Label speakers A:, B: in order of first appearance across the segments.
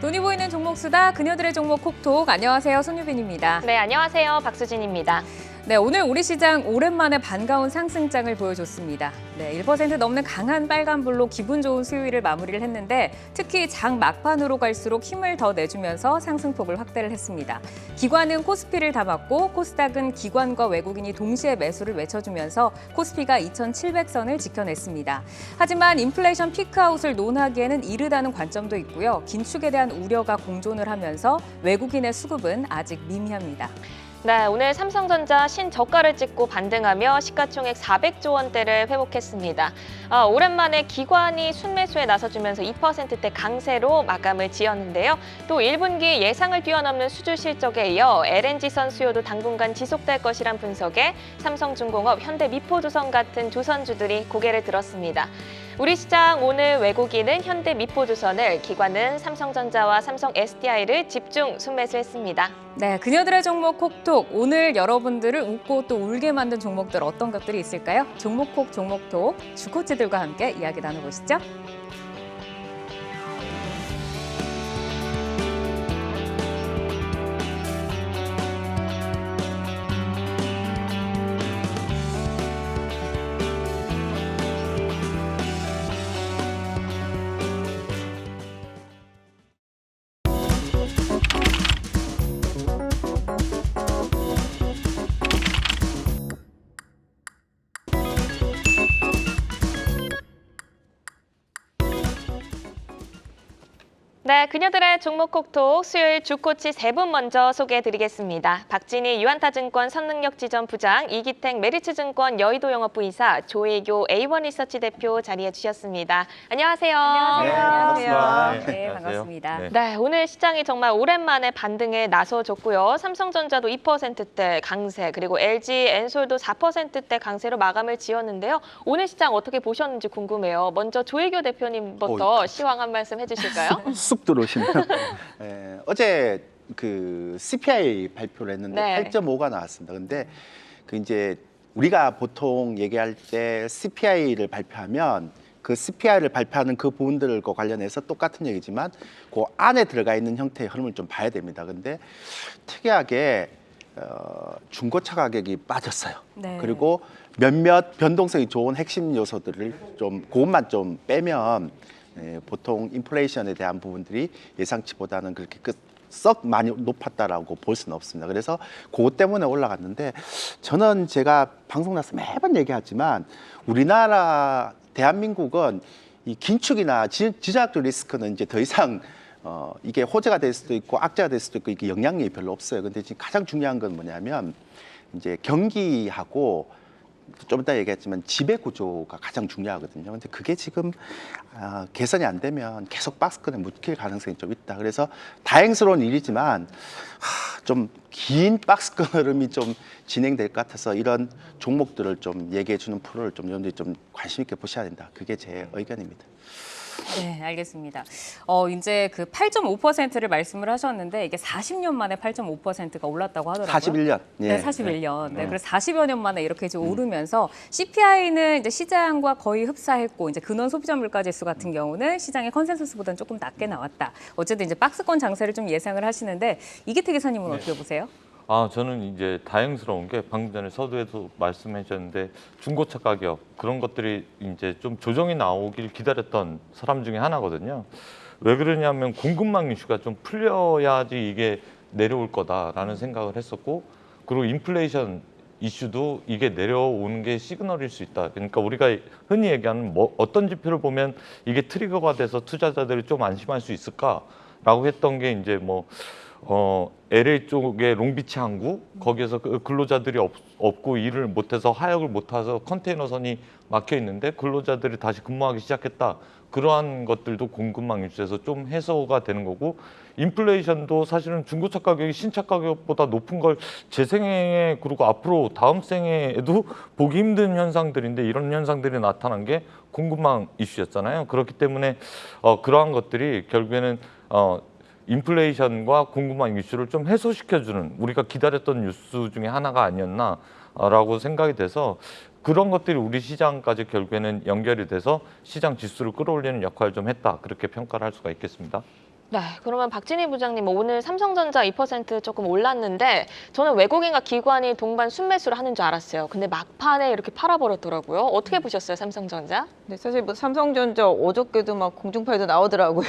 A: 돈이 보이는 종목 수다, 그녀들의 종목 콕톡. 안녕하세요, 손유빈입니다.
B: 네, 안녕하세요. 박수진입니다.
A: 네, 오늘 우리 시장 오랜만에 반가운 상승장을 보여줬습니다. 네, 1% 넘는 강한 빨간불로 기분 좋은 수요일을 마무리를 했는데 특히 장 막판으로 갈수록 힘을 더 내주면서 상승폭을 확대를 했습니다. 기관은 코스피를 담았고 코스닥은 기관과 외국인이 동시에 매수를 외쳐주면서 코스피가 2,700선을 지켜냈습니다. 하지만 인플레이션 피크아웃을 논하기에는 이르다는 관점도 있고요. 긴축에 대한 우려가 공존을 하면서 외국인의 수급은 아직 미미합니다.
B: 네, 오늘 삼성전자 신저가를 찍고 반등하며 시가총액 400조 원대를 회복했습니다. 오랜만에 기관이 순매수에 나서주면서 2%대 강세로 마감을 지었는데요. 또 1분기 예상을 뛰어넘는 수주 실적에 이어 LNG선 수요도 당분간 지속될 것이란 분석에 삼성중공업, 현대미포조선 같은 조선주들이 고개를 들었습니다. 우리 시장 오늘 외국인은 현대미포조선을, 기관은 삼성전자와 삼성 SDI를 집중 순매수했습니다.
A: 네, 그녀들의 종목 콕톡. 오늘 여러분들을 웃고 또 울게 만든 종목들 어떤 것들이 있을까요? 종목콕 종목톡 주코치들과 함께 이야기 나눠보시죠.
B: 네, 그녀들의 종목 콕톡 수요일 주코치 3분 먼저 소개해드리겠습니다. 박진희 유한타증권 선능력지점 부장, 이기택 메리츠증권 여의도영업부 이사, 조혜교 A1리서치 대표 자리해 주셨습니다. 안녕하세요.
A: 안녕하세요.
C: 네,
A: 네, 반갑습니다.
B: 네, 오늘 시장이 정말 오랜만에 반등에 나서줬고요. 삼성전자도 2%대 강세, 그리고 LG 엔솔도 4%대 강세로 마감을 지었는데요. 오늘 시장 어떻게 보셨는지 궁금해요. 먼저 조혜교 대표님부터 시황 한 말씀 해주실까요?
C: 쑥 들어오시네요. 어제 그 CPI 발표를 했는데
B: 네.
C: 8.5가 나왔습니다. 근데 그 이제 우리가 보통 얘기할 때 CPI를 발표하면 그 CPI를 발표하는 그 부분들과 관련해서 똑같은 얘기지만 그 안에 들어가 있는 형태의 흐름을 좀 봐야 됩니다. 근데 특이하게 중고차 가격이 빠졌어요.
A: 네.
C: 그리고 몇몇 변동성이 좋은 핵심 요소들을 좀 그것만 좀 빼면 보통 인플레이션에 대한 부분들이 예상치보다는 그렇게 썩 많이 높았다라고 볼 수는 없습니다. 그래서 그것 때문에 올라갔는데 저는 제가 방송 나서 매번 얘기하지만 우리나라 대한민국은 이 긴축이나 지정학적 리스크는 이제 더 이상 이게 호재가 될 수도 있고 악재가 될 수도 있고 이게 영향력이 별로 없어요. 근데 지금 가장 중요한 건 뭐냐면 이제 경기하고 좀 이따 얘기했지만 지배 구조가 가장 중요하거든요. 근데 그게 지금 개선이 안 되면 계속 박스권에 묶일 가능성이 좀 있다. 그래서 다행스러운 일이지만 좀 긴 박스권 흐름이 좀 진행될 것 같아서 이런 종목들을 좀 얘기해 주는 프로를 좀 여러분들이 좀 관심 있게 보셔야 된다. 그게 제 의견입니다.
A: 네, 알겠습니다. 이제 그 8.5%를 말씀을 하셨는데 이게 40년 만에 8.5%가 올랐다고 하더라고요.
C: 41년.
A: 네, 41년. 네, 그래서 40여 년 만에 이렇게 이제 오르면서 CPI는 이제 시장과 거의 흡사했고 이제 근원 소비자 물가 지수 같은 경우는 시장의 컨센서스보다는 조금 낮게 나왔다. 어쨌든 이제 박스권 장세를 좀 예상을 하시는데 이기태 기사님은 어떻게 보세요?
D: 저는 이제 다행스러운 게 방금 전에 서두에도 말씀해 주셨는데 중고차 가격 그런 것들이 이제 좀 조정이 나오길 기다렸던 사람 중에 하나거든요. 왜 그러냐면 공급망 이슈가 좀 풀려야지 이게 내려올 거다라는 생각을 했었고, 그리고 인플레이션 이슈도 이게 내려오는 게 시그널일 수 있다. 그러니까 우리가 흔히 얘기하는 어떤 지표를 보면 이게 트리거가 돼서 투자자들이 좀 안심할 수 있을까라고 했던 게 이제 LA 쪽에 롱비치 항구 거기에서 근로자들이 없고 일을 못해서 하역을 못해서 컨테이너선이 막혀 있는데 근로자들이 다시 근무하기 시작했다. 그러한 것들도 공급망 이슈에서 좀 해소가 되는 거고, 인플레이션도 사실은 중고차 가격이 신차 가격보다 높은 걸 제 생애에 그리고 앞으로 다음 생애에도 보기 힘든 현상들인데 이런 현상들이 나타난 게 공급망 이슈였잖아요. 그렇기 때문에 그러한 것들이 결국에는 인플레이션과 공급망 이슈를 좀 해소시켜주는 우리가 기다렸던 뉴스 중에 하나가 아니었나라고 생각이 돼서 그런 것들이 우리 시장까지 결국에는 연결이 돼서 시장 지수를 끌어올리는 역할을 좀 했다. 그렇게 평가를 할 수가 있겠습니다.
B: 네, 그러면 박진희 부장님 오늘 삼성전자 2% 조금 올랐는데 저는 외국인과 기관이 동반 순매수를 하는 줄 알았어요. 근데 막판에 이렇게 팔아버렸더라고요. 어떻게 보셨어요, 삼성전자?
E: 네, 사실 뭐 삼성전자 어저께도 막 공중파에도 나오더라고요.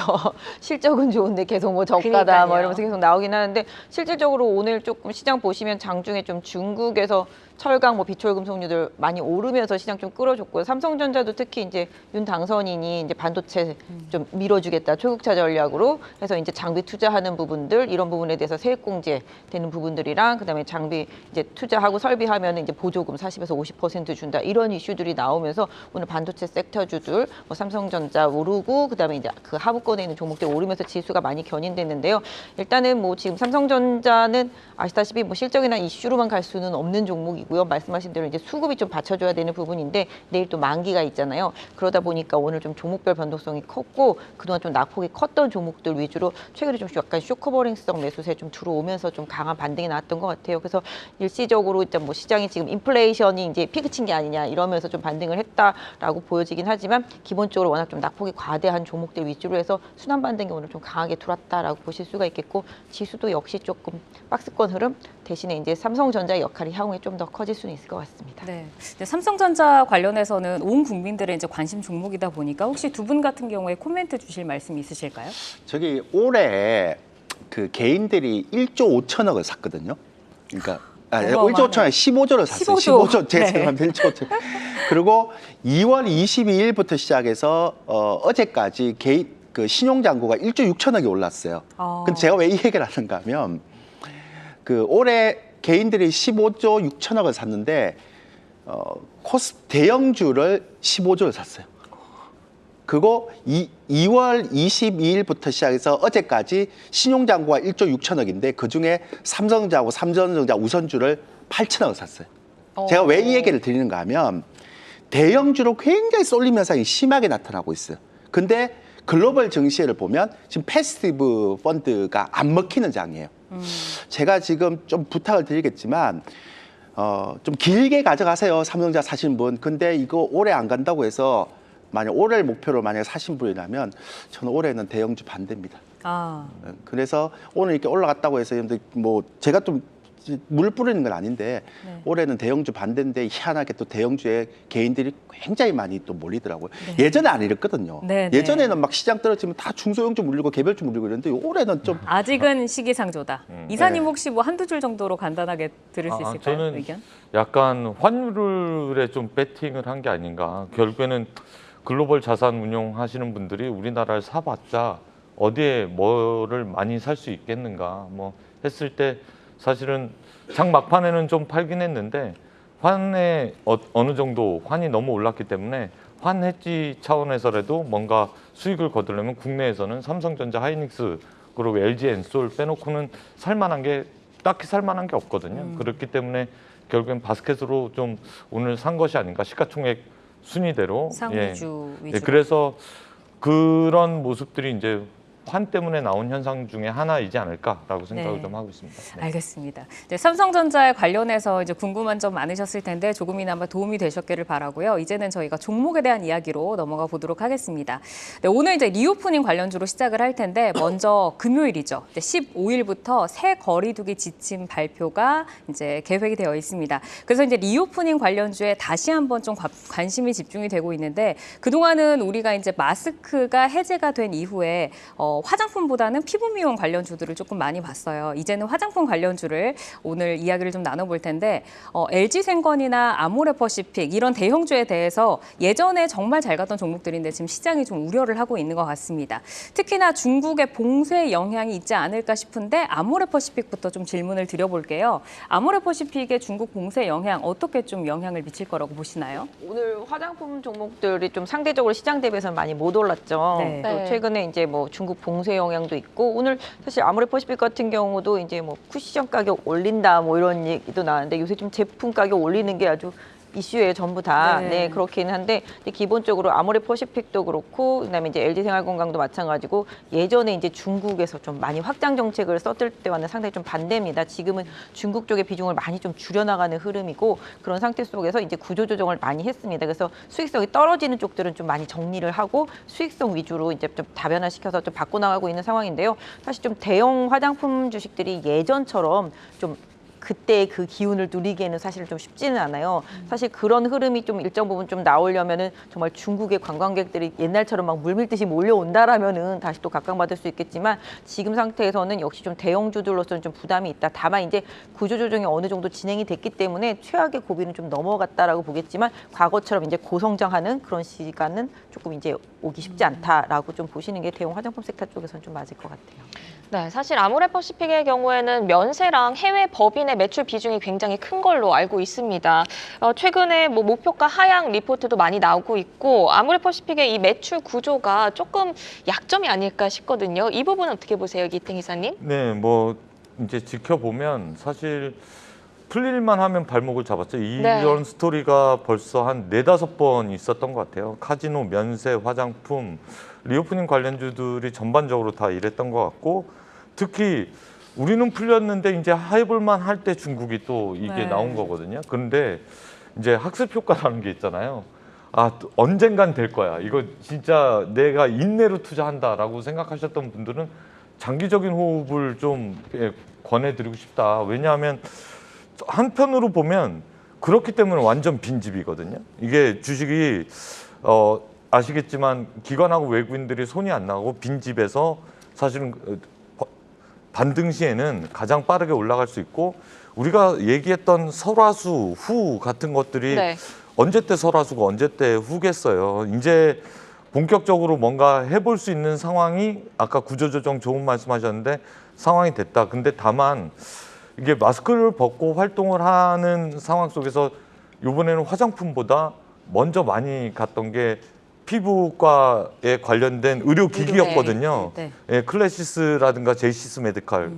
E: 실적은 좋은데 계속 뭐 저가다
B: 그러니까요.
E: 뭐 이러면서 계속 나오긴 하는데 실질적으로 오늘 조금 시장 보시면 장중에 좀 중국에서 철강, 뭐 비철금속류들 많이 오르면서 시장 좀 끌어줬고요. 삼성전자도 특히 이제 윤 당선인이 이제 반도체 좀 밀어주겠다 초국차 전략으로 해서 이제 장비 투자하는 부분들 이런 부분에 대해서 세액공제 되는 부분들이랑 그다음에 장비 이제 투자하고 설비하면 이제 보조금 40에서 50% 준다 이런 이슈들이 나오면서 오늘 반도체 섹터주들 뭐 삼성전자 오르고 그다음에 이제 그 하부권에 있는 종목들 오르면서 지수가 많이 견인됐는데요. 일단은 뭐 지금 삼성전자는 아시다시피 뭐 실적이나 이슈로만 갈 수는 없는 종목이고요. 말씀하신 대로 이제 수급이 좀 받쳐줘야 되는 부분인데 내일 또 만기가 있잖아요. 그러다 보니까 오늘 좀 종목별 변동성이 컸고 그동안 좀 낙폭이 컸던 종목들 위주로 최근에 좀 약간 쇼커버링성 매수세 좀 들어오면서 좀 강한 반등이 나왔던 것 같아요. 그래서 일시적으로 일단 뭐 시장이 지금 인플레이션이 이제 피크 친 게 아니냐 이러면서 좀 반등을 했다라고 보여지긴 하지만 기본적으로 워낙 좀 낙폭이 과대한 종목들 위주로 해서 순환 반등이 오늘 좀 강하게 들어왔다라고 보실 수가 있겠고 지수도 역시 조금 박스권 흐름 대신에 이제 삼성전자의 역할이 향후에 좀 더 커질 수는 있을 것 같습니다.
A: 네. 근데 삼성전자 관련해서는 온 국민들의 이제 관심 종목이다 보니까 혹시 두 분 같은 경우에 코멘트 주실 말씀 있으실까요?
C: 저기 올해 그 개인들이 1조 5천억을 샀거든요. 그러니까 1조 5천억 15조를 샀어요. 15조 죄송합니다. 1조 5천. 그리고 2월 22일부터 시작해서 어제까지 개인 그 신용잔고가 1조 6천억이 올랐어요. 근데 제가 왜 이 얘기를 하는가 하면 그 올해 개인들이 15조 6천억을 샀는데 코스 대형주를 15조를 샀어요. 그거 2월 22일부터 시작해서 어제까지 신용잔고가 1조 6천억인데 그중에 삼성전자하고 삼성전자 우선주를 8천억을 샀어요. 제가 왜 이 얘기를 드리는가 하면 대형주로 굉장히 쏠림 현상이 심하게 나타나고 있어요. 근데 글로벌 증시를 보면 지금 패시브 펀드가 안 먹히는 장이에요. 제가 지금 좀 부탁을 드리겠지만 좀 길게 가져가세요. 삼성전자 사시는 분. 근데 이거 오래 안 간다고 해서 만약 올해를 목표로 만약에 사신 분이라면 저는 올해는 대형주 반대입니다. 그래서 오늘 이렇게 올라갔다고 해서 뭐 제가 좀 물 뿌리는 건 아닌데 올해는 대형주 반대인데 희한하게 또 대형주에 개인들이 굉장히 많이 또 몰리더라고요. 예전에 안 이랬거든요. 예전에는 막 시장 떨어지면 다 중소형주 물리고 개별주 물리고 이랬는데 올해는 좀
A: 아직은 시기상조다. 이사님 혹시 뭐 한두 줄 정도로 간단하게 들을 수 있을까요?
D: 저는
A: 의견?
D: 약간 환율에 좀 배팅을 한 게 아닌가. 결국에는 글로벌 자산 운용하시는 분들이 우리나라를 사봤자 어디에 뭐를 많이 살 수 있겠는가 뭐 했을 때 사실은 장 막판에는 좀 팔긴 했는데 환에 어느 정도 환이 너무 올랐기 때문에 환 해지 차원에서라도 뭔가 수익을 거두려면 국내에서는 삼성전자, 하이닉스 그리고 LG 엔솔 빼놓고는 살만한 게 딱히 살만한 게 없거든요. 그렇기 때문에 결국엔 바스켓으로 좀 오늘 산 것이 아닌가 시가총액 순위대로
A: 상위주 위주로.
D: 그래서 그런 모습들이 이제 환 때문에 나온 현상 중에 하나이지 않을까라고 생각을 좀 하고 있습니다.
A: 알겠습니다. 네, 삼성전자에 관련해서 이제 궁금한 점 많으셨을 텐데 조금이나마 도움이 되셨기를 바라고요. 이제는 저희가 종목에 대한 이야기로 넘어가 보도록 하겠습니다. 네, 오늘 이제 리오프닝 관련주로 시작을 할 텐데 먼저 금요일이죠. 15일부터 새 거리두기 지침 발표가 이제 계획이 되어 있습니다. 그래서 이제 리오프닝 관련주에 다시 한번 좀 관심이 집중이 되고 있는데 그동안은 우리가 이제 마스크가 해제가 된 이후에 화장품보다는 피부 미용 관련주들을 조금 많이 봤어요. 이제는 화장품 관련주를 오늘 이야기를 좀 나눠볼 텐데 LG생건이나 아모레퍼시픽 이런 대형주에 대해서 예전에 정말 잘 갔던 종목들인데 지금 시장이 좀 우려를 하고 있는 것 같습니다. 특히나 중국의 봉쇄 영향이 있지 않을까 싶은데 아모레퍼시픽부터 좀 질문을 드려볼게요. 아모레퍼시픽의 중국 봉쇄 영향 어떻게 좀 영향을 미칠 거라고 보시나요?
E: 오늘 화장품 종목들이 좀 상대적으로 시장 대비해서는 많이 못 올랐죠.
A: 네.
E: 또 최근에 이제 뭐 중국 봉쇄 영향도 있고 오늘 사실 아모레퍼시픽 같은 경우도 이제 뭐 쿠션 가격 올린다 뭐 이런 얘기도 나왔는데 요새 좀 제품 가격 올리는 게 아주 이슈예요, 전부 다.
A: 네.
E: 네, 그렇기는 한데 근데 기본적으로 아모레퍼시픽도 그렇고 그다음에 이제 LG생활건강도 마찬가지고 예전에 이제 중국에서 좀 많이 확장 정책을 썼을 때와는 상당히 좀 반대입니다. 지금은 중국 쪽의 비중을 많이 좀 줄여나가는 흐름이고 그런 상태 속에서 이제 구조 조정을 많이 했습니다. 그래서 수익성이 떨어지는 쪽들은 좀 많이 정리를 하고 수익성 위주로 이제 좀 다변화시켜서 좀 바꿔나가고 있는 상황인데요. 사실 좀 대형 화장품 주식들이 예전처럼 좀 그때 그 기운을 누리기에는 사실 좀 쉽지는 않아요. 사실 그런 흐름이 좀 일정 부분 좀 나오려면은 정말 중국의 관광객들이 옛날처럼 막 물밀듯이 몰려온다라면은 다시 또 각광받을 수 있겠지만 지금 상태에서는 역시 좀 대형주들로서는 좀 부담이 있다. 다만 이제 구조조정이 어느 정도 진행이 됐기 때문에 최악의 고비는 좀 넘어갔다라고 보겠지만 과거처럼 이제 고성장하는 그런 시간은 조금 이제 오기 쉽지 않다라고 좀 보시는 게 대형 화장품 섹터 쪽에서는 좀 맞을 것 같아요.
B: 네, 사실 아모레퍼시픽의 경우에는 면세랑 해외 법인의 매출 비중이 굉장히 큰 걸로 알고 있습니다. 최근에 뭐 목표가 하향 리포트도 많이 나오고 있고 아모레퍼시픽의 이 매출 구조가 조금 약점이 아닐까 싶거든요. 이 부분은 어떻게 보세요, 이태 기사님?
D: 네, 뭐 이제 지켜보면 사실 풀릴만 하면 발목을 잡았죠. 이런 스토리가 벌써 한 4-5번 있었던 것 같아요. 카지노, 면세, 화장품, 리오프닝 관련주들이 전반적으로 다 이랬던 것 같고 특히 우리는 풀렸는데 이제 해볼만 할 때 중국이 또 이게
A: 네.
D: 나온 거거든요. 그런데 이제 학습 효과라는 게 있잖아요. 아, 언젠간 될 거야. 이거 진짜 내가 인내로 투자한다라고 생각하셨던 분들은 장기적인 호흡을 좀 권해드리고 싶다. 왜냐하면 한편으로 보면 그렇기 때문에 완전 빈집이거든요. 이게 주식이 아시겠지만 기관하고 외국인들이 손이 안 나고 빈집에서 사실은 반등 시에는 가장 빠르게 올라갈 수 있고 우리가 얘기했던 설화수, 후 같은 것들이
B: 네.
D: 언제 때 설화수고 언제 때 후겠어요. 이제 본격적으로 뭔가 해볼 수 있는 상황이 아까 구조조정 좋은 말씀하셨는데 상황이 됐다. 근데 다만 이게 마스크를 벗고 활동을 하는 상황 속에서 이번에는 화장품보다 먼저 많이 갔던 게 피부과에 관련된 의료기기였거든요.
A: 네.
D: 예, 클래시스라든가 제이시스 메디칼.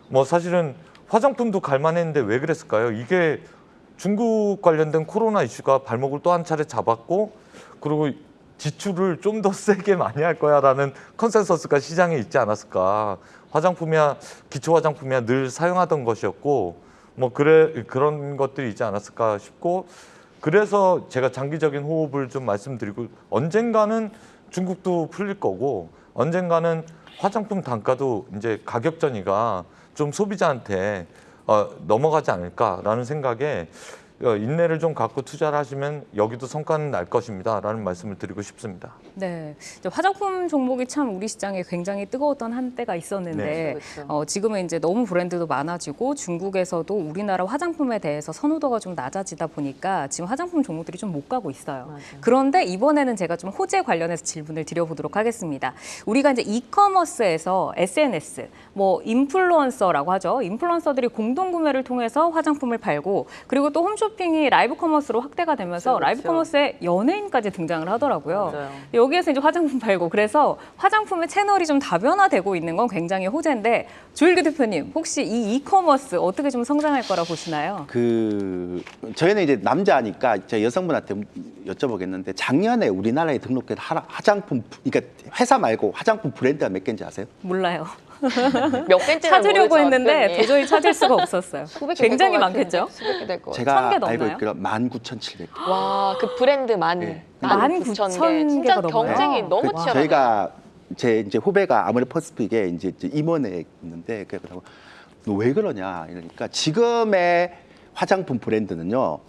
D: 뭐 사실은 화장품도 갈만했는데 왜 그랬을까요? 이게 중국 관련된 코로나 이슈가 발목을 또 한 차례 잡았고 그리고 지출을 좀 더 세게 많이 할 거야라는 컨센서스가 시장에 있지 않았을까. 화장품이야 기초 화장품이야 늘 사용하던 것이었고 뭐 그런 것들이 있지 않았을까 싶고 그래서 제가 장기적인 호흡을 좀 말씀드리고 언젠가는 중국도 풀릴 거고 언젠가는 화장품 단가도 이제 가격 전이가 좀 소비자한테 넘어가지 않을까라는 생각에 인내를 좀 갖고 투자를 하시면 여기도 성과는 날 것입니다라는 말씀을 드리고 싶습니다.
A: 네, 이제 화장품 종목이 참 우리 시장에 굉장히 뜨거웠던 한때가 있었는데
D: 네.
E: 그렇죠.
A: 지금은 이제 너무 브랜드도 많아지고 중국에서도 우리나라 화장품에 대해서 선호도가 좀 낮아지다 보니까 지금 화장품 종목들이 좀 못 가고 있어요.
E: 맞아요.
A: 그런데 이번에는 제가 좀 호재 관련해서 질문을 드려보도록 하겠습니다. 우리가 이제 이커머스에서 SNS, 뭐 인플루언서라고 하죠. 인플루언서들이 공동 구매를 통해서 화장품을 팔고 그리고 또 홈쇼핑이 라이브 커머스로 확대가 되면서
E: 그렇죠.
A: 라이브 커머스에 연예인까지 등장을 하더라고요.
E: 맞아요.
A: 여기에서 이제 화장품 팔고 그래서 화장품의 채널이 좀 다변화되고 있는 건 굉장히 호재인데 조일규 대표님 혹시 이 이커머스 어떻게 좀 성장할 거라 보시나요?
C: 저희는 이제 남자니까 제가 여성분한테 여쭤보겠는데 작년에 우리나라에 등록된 화장품 그러니까 회사 말고 화장품 브랜드가 몇 개인지 아세요?
A: 몰라요.
B: 몇 개인지는
A: 찾으려고
B: 모르죠,
A: 했는데
B: 네.
A: 도저히 찾을 수가 없었어요.
E: 수백 개
A: 굉장히
E: 될것 같은데.
A: 많겠죠?
E: 수백 개 될 것 같아요.
C: 제가
A: 1000개
C: 알고
A: 넘나요?
C: 있기로 19,700개.
B: 와, 그 브랜드만
C: 네.
B: 19,000개. 진짜
A: 19,000 개가
B: 경쟁이
A: 넘어요.
B: 너무
A: 와.
B: 치열하네요.
C: 저희가 제 이제 후배가 아모레퍼시픽에 이제 임원에 있는데 그래서 너 왜 그러냐 이러니까 지금의 화장품 브랜드는요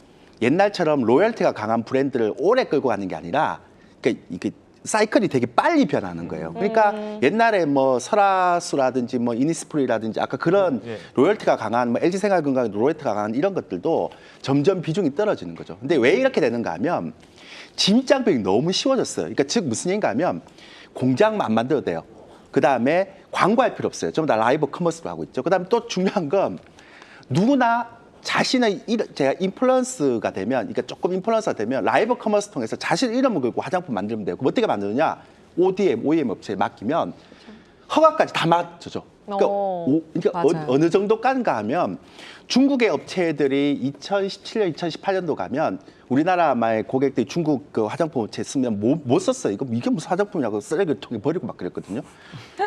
C: 옛날처럼 로열티가 강한 브랜드를 오래 끌고 가는 게 아니라 그러니까 이게 사이클이 되게 빨리 변하는 거예요. 그러니까 옛날에 뭐 설화수라든지 뭐 이니스프리라든지 아까 그런
D: 예.
C: 로열티가 강한 뭐 LG생활건강 로열티가 강한 이런 것들도 점점 비중이 떨어지는 거죠. 근데 왜 이렇게 되는가 하면 진입장벽이 너무 쉬워졌어요. 그러니까 즉 무슨 얘기인가 하면 공장만 안 만들어도 돼요. 그다음에 광고할 필요 없어요. 전부 다 라이브 커머스로 하고 있죠. 그다음에 또 중요한 건 누구나 자신의 제가 인플루언스가 되면, 그러니까 조금 인플루언서가 되면 라이브 커머스 통해서 자신 이름을 걸고 화장품 만들면 되고, 그럼 어떻게 만드느냐? ODM, OEM 업체에 맡기면 허가까지 다 맞춰줘. 그러니까, 그러니까
A: 맞아요.
C: 어느 정도까지인가 하면 중국의 업체들이 2017년, 2018년도 가면 우리나라의 고객들이 중국 그 화장품 업체 쓰면 못 썼어요. 이게 무슨 화장품이냐고 쓰레기통에 버리고 막 그랬거든요.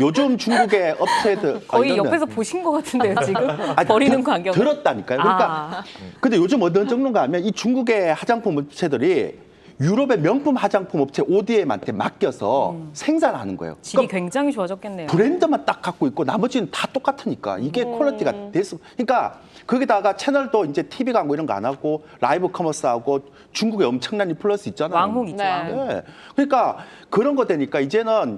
C: 요즘 중국의 업체들
A: 거의
C: 이러면
A: 옆에서 보신 것 같은데요, 지금 버리는 광경.
C: 들었다니까요. 그러니까 근데 요즘 어떤 정도인가 하면 이 중국의 화장품 업체들이 유럽의 명품 화장품 업체 ODM한테 맡겨서 생산하는 거예요.
A: 질이 굉장히 좋아졌겠네요.
C: 브랜드만 딱 갖고 있고 나머지는 다 똑같으니까 이게 퀄리티가 됐어. 그러니까 거기다가 채널도 이제 TV 광고 이런 거 안 하고 라이브 커머스 하고 중국에 엄청난 인플루언스 있잖아요.
A: 왕홍 있죠.
B: 네.
A: 왕홍.
C: 네. 그러니까 그런 거 되니까 이제는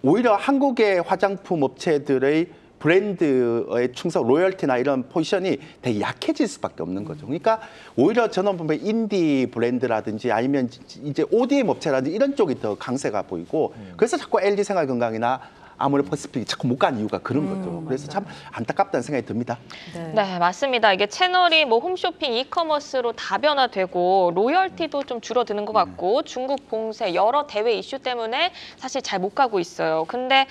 C: 오히려 한국의 화장품 업체들의 브랜드의 충성, 로열티나 이런 포지션이 되게 약해질 수밖에 없는 거죠. 그러니까 오히려 저는 보면 인디 브랜드라든지 아니면 이제 ODM 업체라든지 이런 쪽이 더 강세가 보이고 그래서 자꾸 LG 생활건강이나 아모레퍼시픽이 자꾸 못 가는 이유가 그런 거죠. 그래서 참 안타깝다는 생각이 듭니다.
B: 네, 맞습니다. 이게 채널이 뭐 홈쇼핑, 이커머스로 다 변화되고 로열티도 좀 줄어드는 것 같고 중국 봉쇄 여러 대외 이슈 때문에 사실 잘 못 가고 있어요. 근데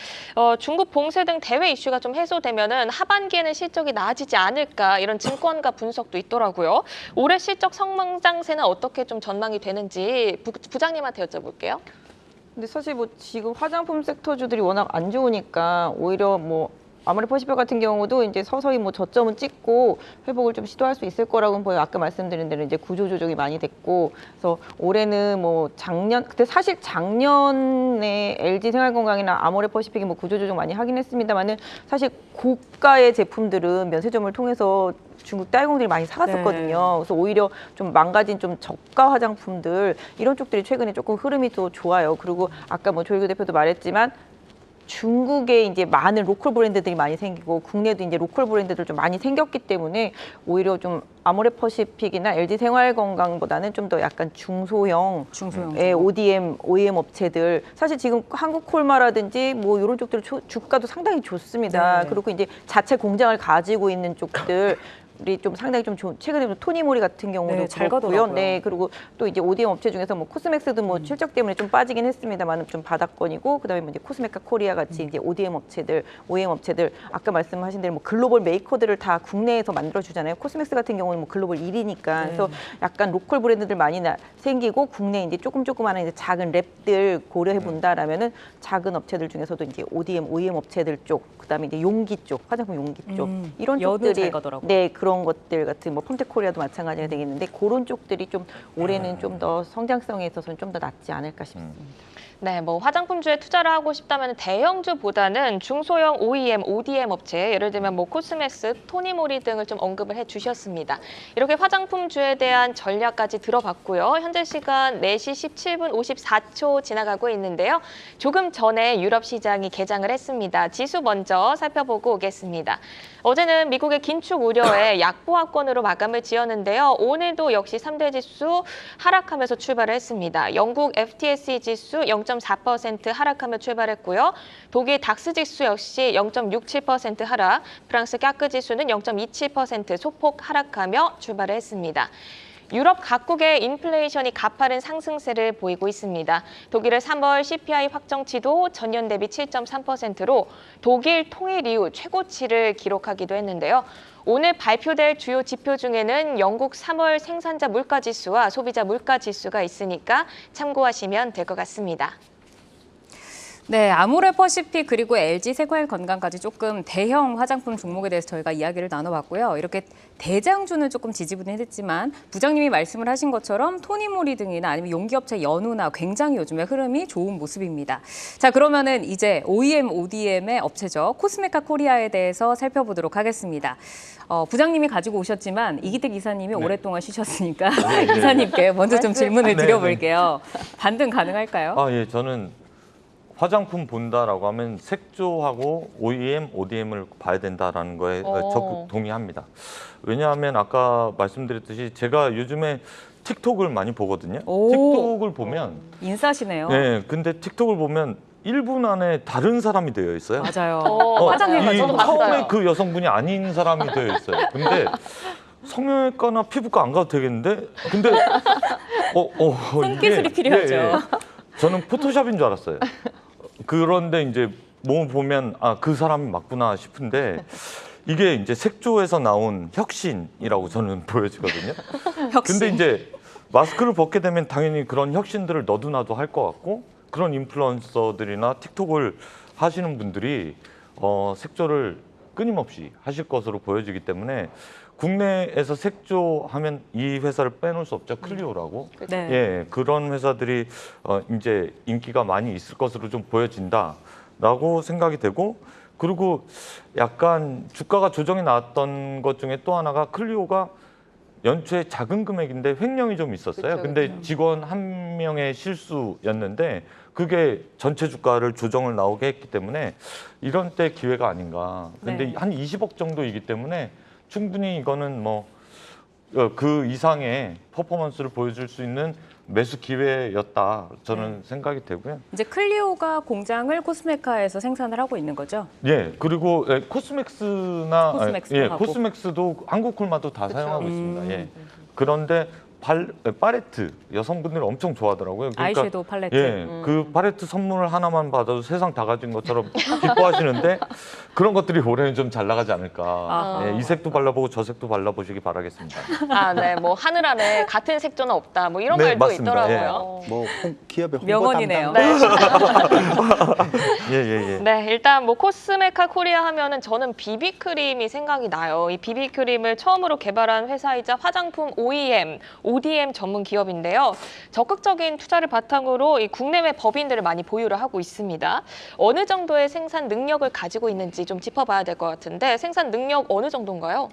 B: 중국 봉쇄 등 대외 이슈가 좀 해소되면은 하반기에는 실적이 나아지지 않을까 이런 증권가 분석도 있더라고요. 올해 실적 성장세는 어떻게 좀 전망이 되는지 부장님한테 여쭤볼게요.
E: 근데 사실 뭐 지금 화장품 섹터주들이 워낙 안 좋으니까 오히려 뭐 아모레퍼시픽 같은 경우도 이제 서서히 뭐 저점은 찍고 회복을 좀 시도할 수 있을 거라고는 보여요. 아까 말씀드린 대로 이제 구조 조정이 많이 됐고, 그래서 올해는 뭐 근데 사실 작년에 LG 생활건강이나 아모레퍼시픽이 뭐 구조 조정 많이 하긴 했습니다만은 사실 고가의 제품들은 면세점을 통해서 중국 딸공들이 많이 사갔었거든요. 그래서 오히려 좀 망가진 좀 저가 화장품들 이런 쪽들이 최근에 조금 흐름이 더 좋아요. 그리고 아까 뭐 조일규 대표도 말했지만 중국에 이제 많은 로컬 브랜드들이 많이 생기고 국내도 이제 로컬 브랜드들 좀 많이 생겼기 때문에 오히려 좀 아모레퍼시픽이나 LG 생활건강보다는 좀 더 약간 중소형 ODM, OEM 업체들 사실 지금 한국콜마라든지 뭐 이런 쪽들 주가도 상당히 좋습니다.
A: 네.
E: 그리고 이제 자체 공장을 가지고 있는 쪽들 우리 좀 상당히 좀 최근에 토니모리 같은 경우도
A: 네, 잘
E: 그렇고요.
A: 가더라고요.
E: 네, 그리고 또 이제 ODM 업체 중에서 뭐 코스맥스도 뭐 실적 때문에 좀 빠지긴 했습니다만 좀 바닥권이고 그다음에 뭐 이제 코스메카 코리아 같이 이제 ODM 업체들, OEM 업체들 아까 말씀하신 대로 뭐 글로벌 메이커들을 다 국내에서 만들어 주잖아요. 코스맥스 같은 경우는 뭐 글로벌 1위니까 그래서 약간 로컬 브랜드들 많이 생기고 국내 이제 조그마한 이제 작은 랩들 고려해 본다라면은 작은 업체들 중에서도 이제 ODM, OEM 업체들 쪽 그다음에 이제 용기 쪽, 화장품 용기 쪽 이런
A: 연우
E: 쪽들이
A: 잘 가더라고요.
E: 네, 그런 것들 같은 뭐 펌텍코리아도 마찬가지가 되겠는데 그런 쪽들이 좀 올해는 좀 더 성장성에 있어서는 좀 더 낫지 않을까 싶습니다.
B: 네, 뭐 화장품주에 투자를 하고 싶다면 대형주보다는 중소형 OEM, ODM 업체, 예를 들면 뭐 코스맥스, 토니모리 등을 좀 언급을 해주셨습니다. 이렇게 화장품주에 대한 전략까지 들어봤고요. 현재 시간 4시 17분 54초 지나가고 있는데요. 조금 전에 유럽 시장이 개장을 했습니다. 지수 먼저 살펴보고 오겠습니다. 어제는 미국의 긴축 우려에 약보합권으로 마감을 지었는데요. 오늘도 역시 3대 지수 하락하면서 출발을 했습니다. 영국 FTSE 지수 0.4% 하락하며 출발했고요. 독일 닥스 지수 역시 0.67% 하락, 프랑스 까크 지수는 0.27% 소폭 하락하며 출발을 했습니다. 유럽 각국의 인플레이션이 가파른 상승세를 보이고 있습니다. 독일의 3월 CPI 확정치도 전년 대비 7.3%로 독일 통일 이후 최고치를 기록하기도 했는데요. 오늘 발표될 주요 지표 중에는 영국 3월 생산자 물가지수와 소비자 물가지수가 있으니까 참고하시면 될 것 같습니다.
A: 네, 아모레퍼시픽 그리고 LG 생활건강까지 조금 대형 화장품 종목에 대해서 저희가 이야기를 나눠봤고요. 이렇게 대장주는 조금 지지부진했지만 부장님이 말씀을 하신 것처럼 토니모리 등이나 아니면 용기업체 연우나 굉장히 요즘에 흐름이 좋은 모습입니다. 자, 그러면은 이제 OEM, ODM의 업체죠. 코스메카 코리아에 대해서 살펴보도록 하겠습니다. 부장님이 가지고 오셨지만 이기택 이사님이 오랫동안 쉬셨으니까 이사님께 먼저 좀 질문을 드려볼게요. 반등 가능할까요?
D: 예, 저는 화장품 본다라고 하면 색조하고 OEM, ODM을 봐야 된다라는 거에 적극 동의합니다. 왜냐하면 아까 말씀드렸듯이 제가 요즘에 틱톡을 많이 보거든요. 틱톡을 보면
A: 인싸시네요.
D: 네, 근데 틱톡을 보면 1분 안에 다른 사람이 되어 있어요.
A: 맞아요.
B: 화장해가지고
D: 처음에 그 여성분이 아닌 사람이 되어 있어요. 근데 성형외과나 피부과 안 가도 되겠는데? 근데
A: 손기술이 필요하죠.
D: 저는 포토샵인 줄 알았어요. 그런데 이제 뭐 보면 그 사람이 맞구나 싶은데 이게 이제 색조에서 나온 혁신이라고 저는 보여지거든요.
A: 혁신.
D: 근데 이제 마스크를 벗게 되면 당연히 그런 혁신들을 너도나도 할 것 같고 그런 인플루언서들이나 틱톡을 하시는 분들이 색조를 끊임없이 하실 것으로 보여지기 때문에 국내에서 색조하면 이 회사를 빼놓을 수 없죠. 클리오라고.
A: 네.
D: 예, 그런 회사들이 이제 인기가 많이 있을 것으로 좀 보여진다라고 생각이 되고 그리고 약간 주가가 조정이 나왔던 것 중에 또 하나가 클리오가 연초에 작은 금액인데 횡령이 좀 있었어요.
E: 그쵸,
D: 근데 직원 한 명의 실수였는데 그게 전체 주가를 조정을 나오게 했기 때문에 이런 때 기회가 아닌가. 근데
A: 네.
D: 한 20억 정도이기 때문에 충분히 이거는 뭐 그 이상의 퍼포먼스를 보여줄 수 있는 매수 기회였다 저는 생각이 되고요.
A: 이제 클리오가 공장을 코스메카에서 생산을 하고 있는 거죠.
D: 예, 그리고 코스맥스나
A: 코스맥스도 하고.
D: 코스맥스도 한국 콜마도 다
E: 그쵸.
D: 사용하고 있습니다. 예. 그런데 팔레트 여성분들이 엄청 좋아하더라고요.
A: 아이섀도우 팔레트.
D: 예, 그 팔레트 선물을 하나만 받아도 세상 다 가진 것처럼 기뻐하시는데 그런 것들이 올해는 좀 잘 나가지 않을까.
A: 아하.
D: 예, 이 색도 발라보고 저 색도 발라보시기 바라겠습니다.
B: 네, 뭐 하늘 아래 같은 색조는 없다. 뭐 이런
D: 네,
B: 말도
D: 맞습니다.
B: 있더라고요.
C: 뭐 기업의 홍보
A: 명언이네요.
C: 담당.
D: 예.
B: 네, 일단 뭐 코스메카 코리아 하면은 저는 비비크림이 생각이 나요. 이 비비크림을 처음으로 개발한 회사이자 화장품 ODM 전문 기업인데요. 적극적인 투자를 바탕으로 이 국내외 법인들을 많이 보유를 하고 있습니다. 어느 정도의 생산 능력을 가지고 있는지 좀 짚어봐야 될 것 같은데 생산 능력 어느 정도인가요?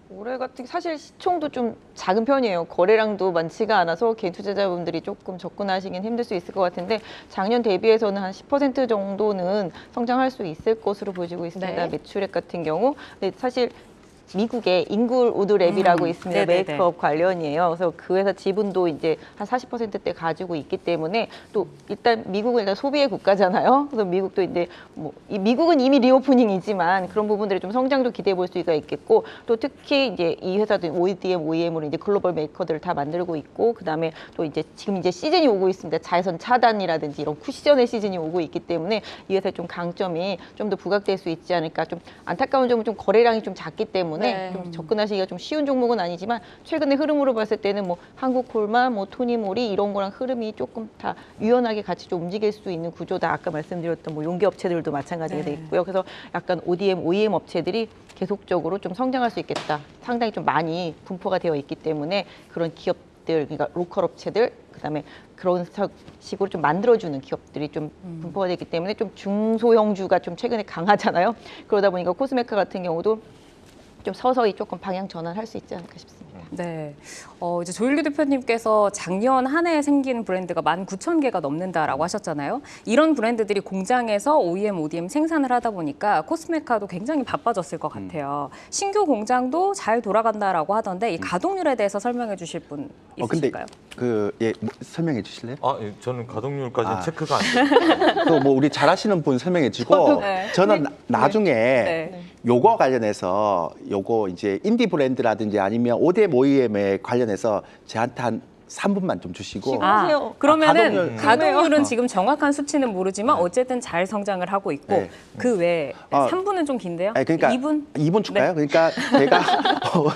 E: 올해 같은 사실 시총도 좀 작은 편이에요. 거래량도 많지가 않아서 개인 투자자분들이 조금 접근하시긴 힘들 수 있을 것 같은데 작년 대비해서는 한 10% 정도는 성장할 수 있을 것으로 보여지고 있습니다.
B: 네.
E: 매출액 같은 경우. 근데 사실 미국의 잉글우드 랩이라고 있습니다.
A: 네네네.
E: 메이크업 관련이에요. 그래서 그 회사 지분도 이제 한 40%대 가지고 있기 때문에 또 일단 미국은 일단 소비의 국가잖아요. 그래서 미국도 이제 뭐 미국은 이미 리오프닝이지만 그런 부분들이 좀 성장도 기대해 볼 수가 있겠고 또 특히 이제 이 회사도 OEM으로 이제 글로벌 메이커들을 다 만들고 있고 그다음에 또 이제 지금 이제 시즌이 오고 있습니다. 자외선 차단이라든지 이런 쿠션의 시즌이 오고 있기 때문에 이 회사의 좀 강점이 좀 더 부각될 수 있지 않을까. 좀 안타까운 점은 좀 거래량이 좀 작기 때문에
B: 네.
E: 좀 접근하시기가 좀 쉬운 종목은 아니지만 최근의 흐름으로 봤을 때는 뭐 한국콜마, 뭐 토니모리 이런 거랑 흐름이 조금 다 유연하게 같이 좀 움직일 수 있는 구조다. 아까 말씀드렸던 뭐 용기 업체들도 마찬가지가 돼 있고요. 그래서 약간 OEM 업체들이 계속적으로 좀 성장할 수 있겠다. 상당히 좀 많이 분포가 되어 있기 때문에 그런 기업들, 그러니까 로컬 업체들, 그다음에 그런 식으로 좀 만들어주는 기업들이 좀 분포가 되기 때문에 좀 중소형주가 좀 최근에 강하잖아요. 그러다 보니까 코스메카 같은 경우도 좀 서서히 조금 방향 전환할 수 있지 않을까 싶습니다.
A: 네. 이제 조일규 대표님께서 작년 한 해 생긴 브랜드가 19,000개가 넘는다라고 하셨잖아요. 이런 브랜드들이 공장에서 OEM 생산을 하다 보니까 코스메카도 굉장히 바빠졌을 것 같아요. 신규 공장도 잘 돌아간다라고 하던데 이 가동률에 대해서 설명해 주실 분 있으실까요?
C: 근데 설명해 주실래요?
D: 예, 저는 가동률까지는
C: 아.
D: 체크가 안 돼요.
C: 또 뭐 우리 잘하시는 분 설명해 주고
A: 저도, 네.
C: 저는 나중에
A: 네.
C: 요거 관련해서 요거 이제 인디 브랜드라든지 아니면 OEM에 관련해서 저한테 한 3분만 좀 주시고
E: 하세요.
A: 그러면은
C: 가동률.
A: 가동률은 지금 정확한 수치는 모르지만 어쨌든 잘 성장을 하고 있고
C: 네.
A: 그 외에
C: 아,
A: 3분은 좀 긴데요.
C: 아니, 그러니까
A: 2분?
C: 줄까요? 그러니까 제가 또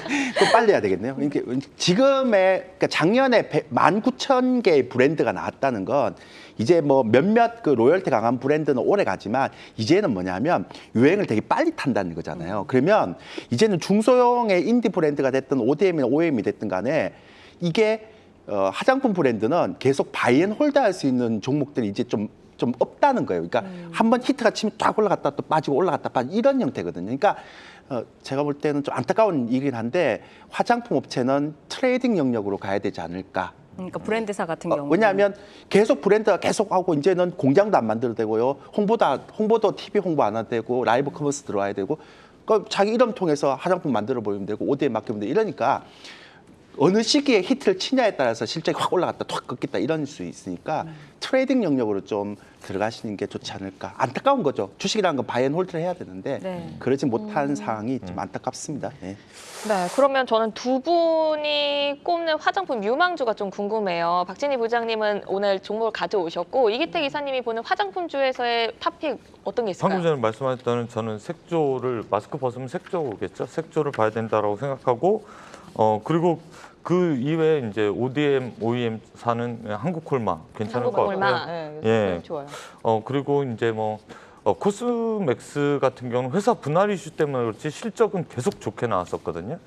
C: 빨리 해야 되겠네요. 그러니까 그러니까 작년에 19,000개의 브랜드가 나왔다는 건 이제 뭐 몇몇 그 로열티 강한 브랜드는 오래 가지만 이제는 뭐냐면 유행을 되게 빨리 탄다는 거잖아요. 그러면 이제는 중소형의 인디 브랜드가 됐든 ODM이나 OEM이 됐든 간에 이게 화장품 브랜드는 계속 바이 앤 홀드 할 수 있는 종목들이 이제 좀 없다는 거예요. 그러니까 한번 히트가 치면 쫙 올라갔다 또 빠지고 올라갔다 빠지고 이런 형태거든요. 그러니까 제가 볼 때는 좀 안타까운 일이긴 한데 화장품 업체는 트레이딩 영역으로 가야 되지 않을까.
A: 그러니까 브랜드사 같은 경우.
C: 왜냐하면 계속 브랜드가 계속 하고 이제는 공장도 안 만들어도 되고요. 홍보도 TV 홍보 안 해도 되고 라이브 커머스 들어와야 되고 자기 이름 통해서 화장품 만들어 보이면 되고 ODM 맡기면 되고 이러니까 어느 시기에 히트를 치냐에 따라서 실적이 확 올라갔다 툭 꺾였다 이런 수 있으니까 트레이딩 영역으로 좀 들어가시는 게 좋지 않을까. 안타까운 거죠. 주식이라는 건 바이 앤 홀드를 해야 되는데
A: 네.
C: 그러지 못한 상황이 좀 안타깝습니다. 예.
B: 네, 그러면 저는 두 분이 꼽는 화장품 유망주가 좀 궁금해요. 박진희 부장님은 오늘 종목을 가져오셨고 이기태 이사님이 보는 화장품주에서의 탑픽 어떤 게 있을까요?
D: 방금 전에 말씀하셨다는 저는 색조를 마스크 벗으면 색조겠죠. 색조를 봐야 된다라고 생각하고 그리고 그 이외에 이제 ODM, OEM 사는 한국콜마 괜찮을 것
B: 한국콜마.
D: 같고요.
E: 네,
D: 예.
E: 좋아요.
D: 그리고 이제 뭐 코스맥스 같은 경우는 회사 분할 이슈 때문에 그렇지 실적은 계속 좋게 나왔었거든요.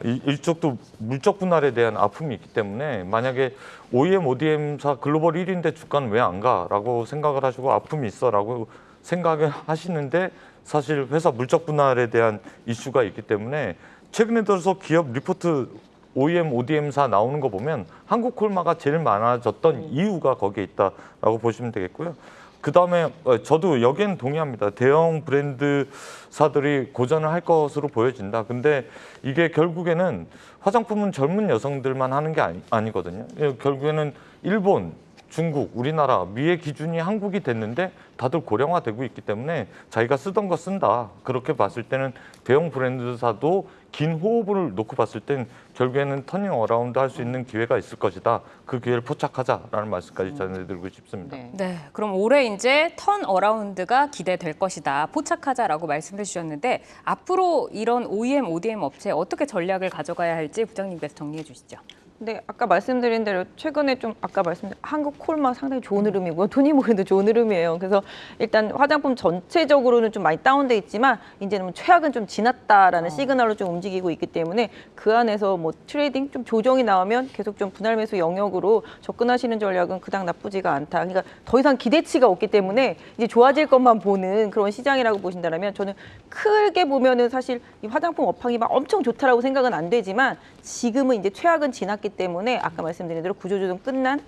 D: 일적도 물적 분할에 대한 아픔이 있기 때문에 만약에 OEM, ODM사 글로벌 1위인데 주가는 왜 안 가라고 생각을 하시고 아픔이 있어라고 생각을 하시는데 사실 회사 물적 분할에 대한 이슈가 있기 때문에 최근에 들어서 기업 리포트 OEM, ODM사 나오는 거 보면 한국콜마가 제일 많아졌던 이유가 거기에 있다라고 보시면 되겠고요. 그다음에 저도 여기엔 동의합니다. 대형 브랜드사들이 고전을 할 것으로 보여진다. 근데 이게 결국에는 화장품은 젊은 여성들만 하는 게 아니거든요. 결국에는 일본, 중국, 우리나라, 미의 기준이 한국이 됐는데 다들 고령화되고 있기 때문에 자기가 쓰던 거 쓴다. 그렇게 봤을 때는 대형 브랜드사도 긴 호흡을 놓고 봤을 땐 결국에는 터닝 어라운드 할 수 있는 기회가 있을 것이다. 그 기회를 포착하자라는 말씀까지 전해드리고 싶습니다.
E: 네.
A: 네, 그럼 올해 이제 턴 어라운드가 기대될 것이다. 포착하자라고 말씀해 주셨는데 앞으로 이런 OEM, ODM 업체 어떻게 전략을 가져가야 할지 부장님께서 정리해 주시죠.
E: 네, 아까 말씀드린 대로 최근에 좀 아까 말씀드린 한국 콜마 상당히 좋은 흐름이고요. 토니모리도 좋은 흐름이에요. 그래서 일단 화장품 전체적으로는 좀 많이 다운돼 있지만 이제는 뭐 최악은 좀 지났다라는 시그널로 좀 움직이고 있기 때문에 그 안에서 뭐 트레이딩 좀 조정이 나오면 계속 좀 분할 매수 영역으로 접근하시는 전략은 그닥 나쁘지가 않다. 그러니까 더 이상 기대치가 없기 때문에 이제 좋아질 것만 보는 그런 시장이라고 보신다면 저는 크게 보면은 사실 이 화장품 업황이 막 엄청 좋다라고 생각은 안 되지만 지금은 이제 최악은 지났기 때문에 아까 말씀드린 대로 구조조정 끝난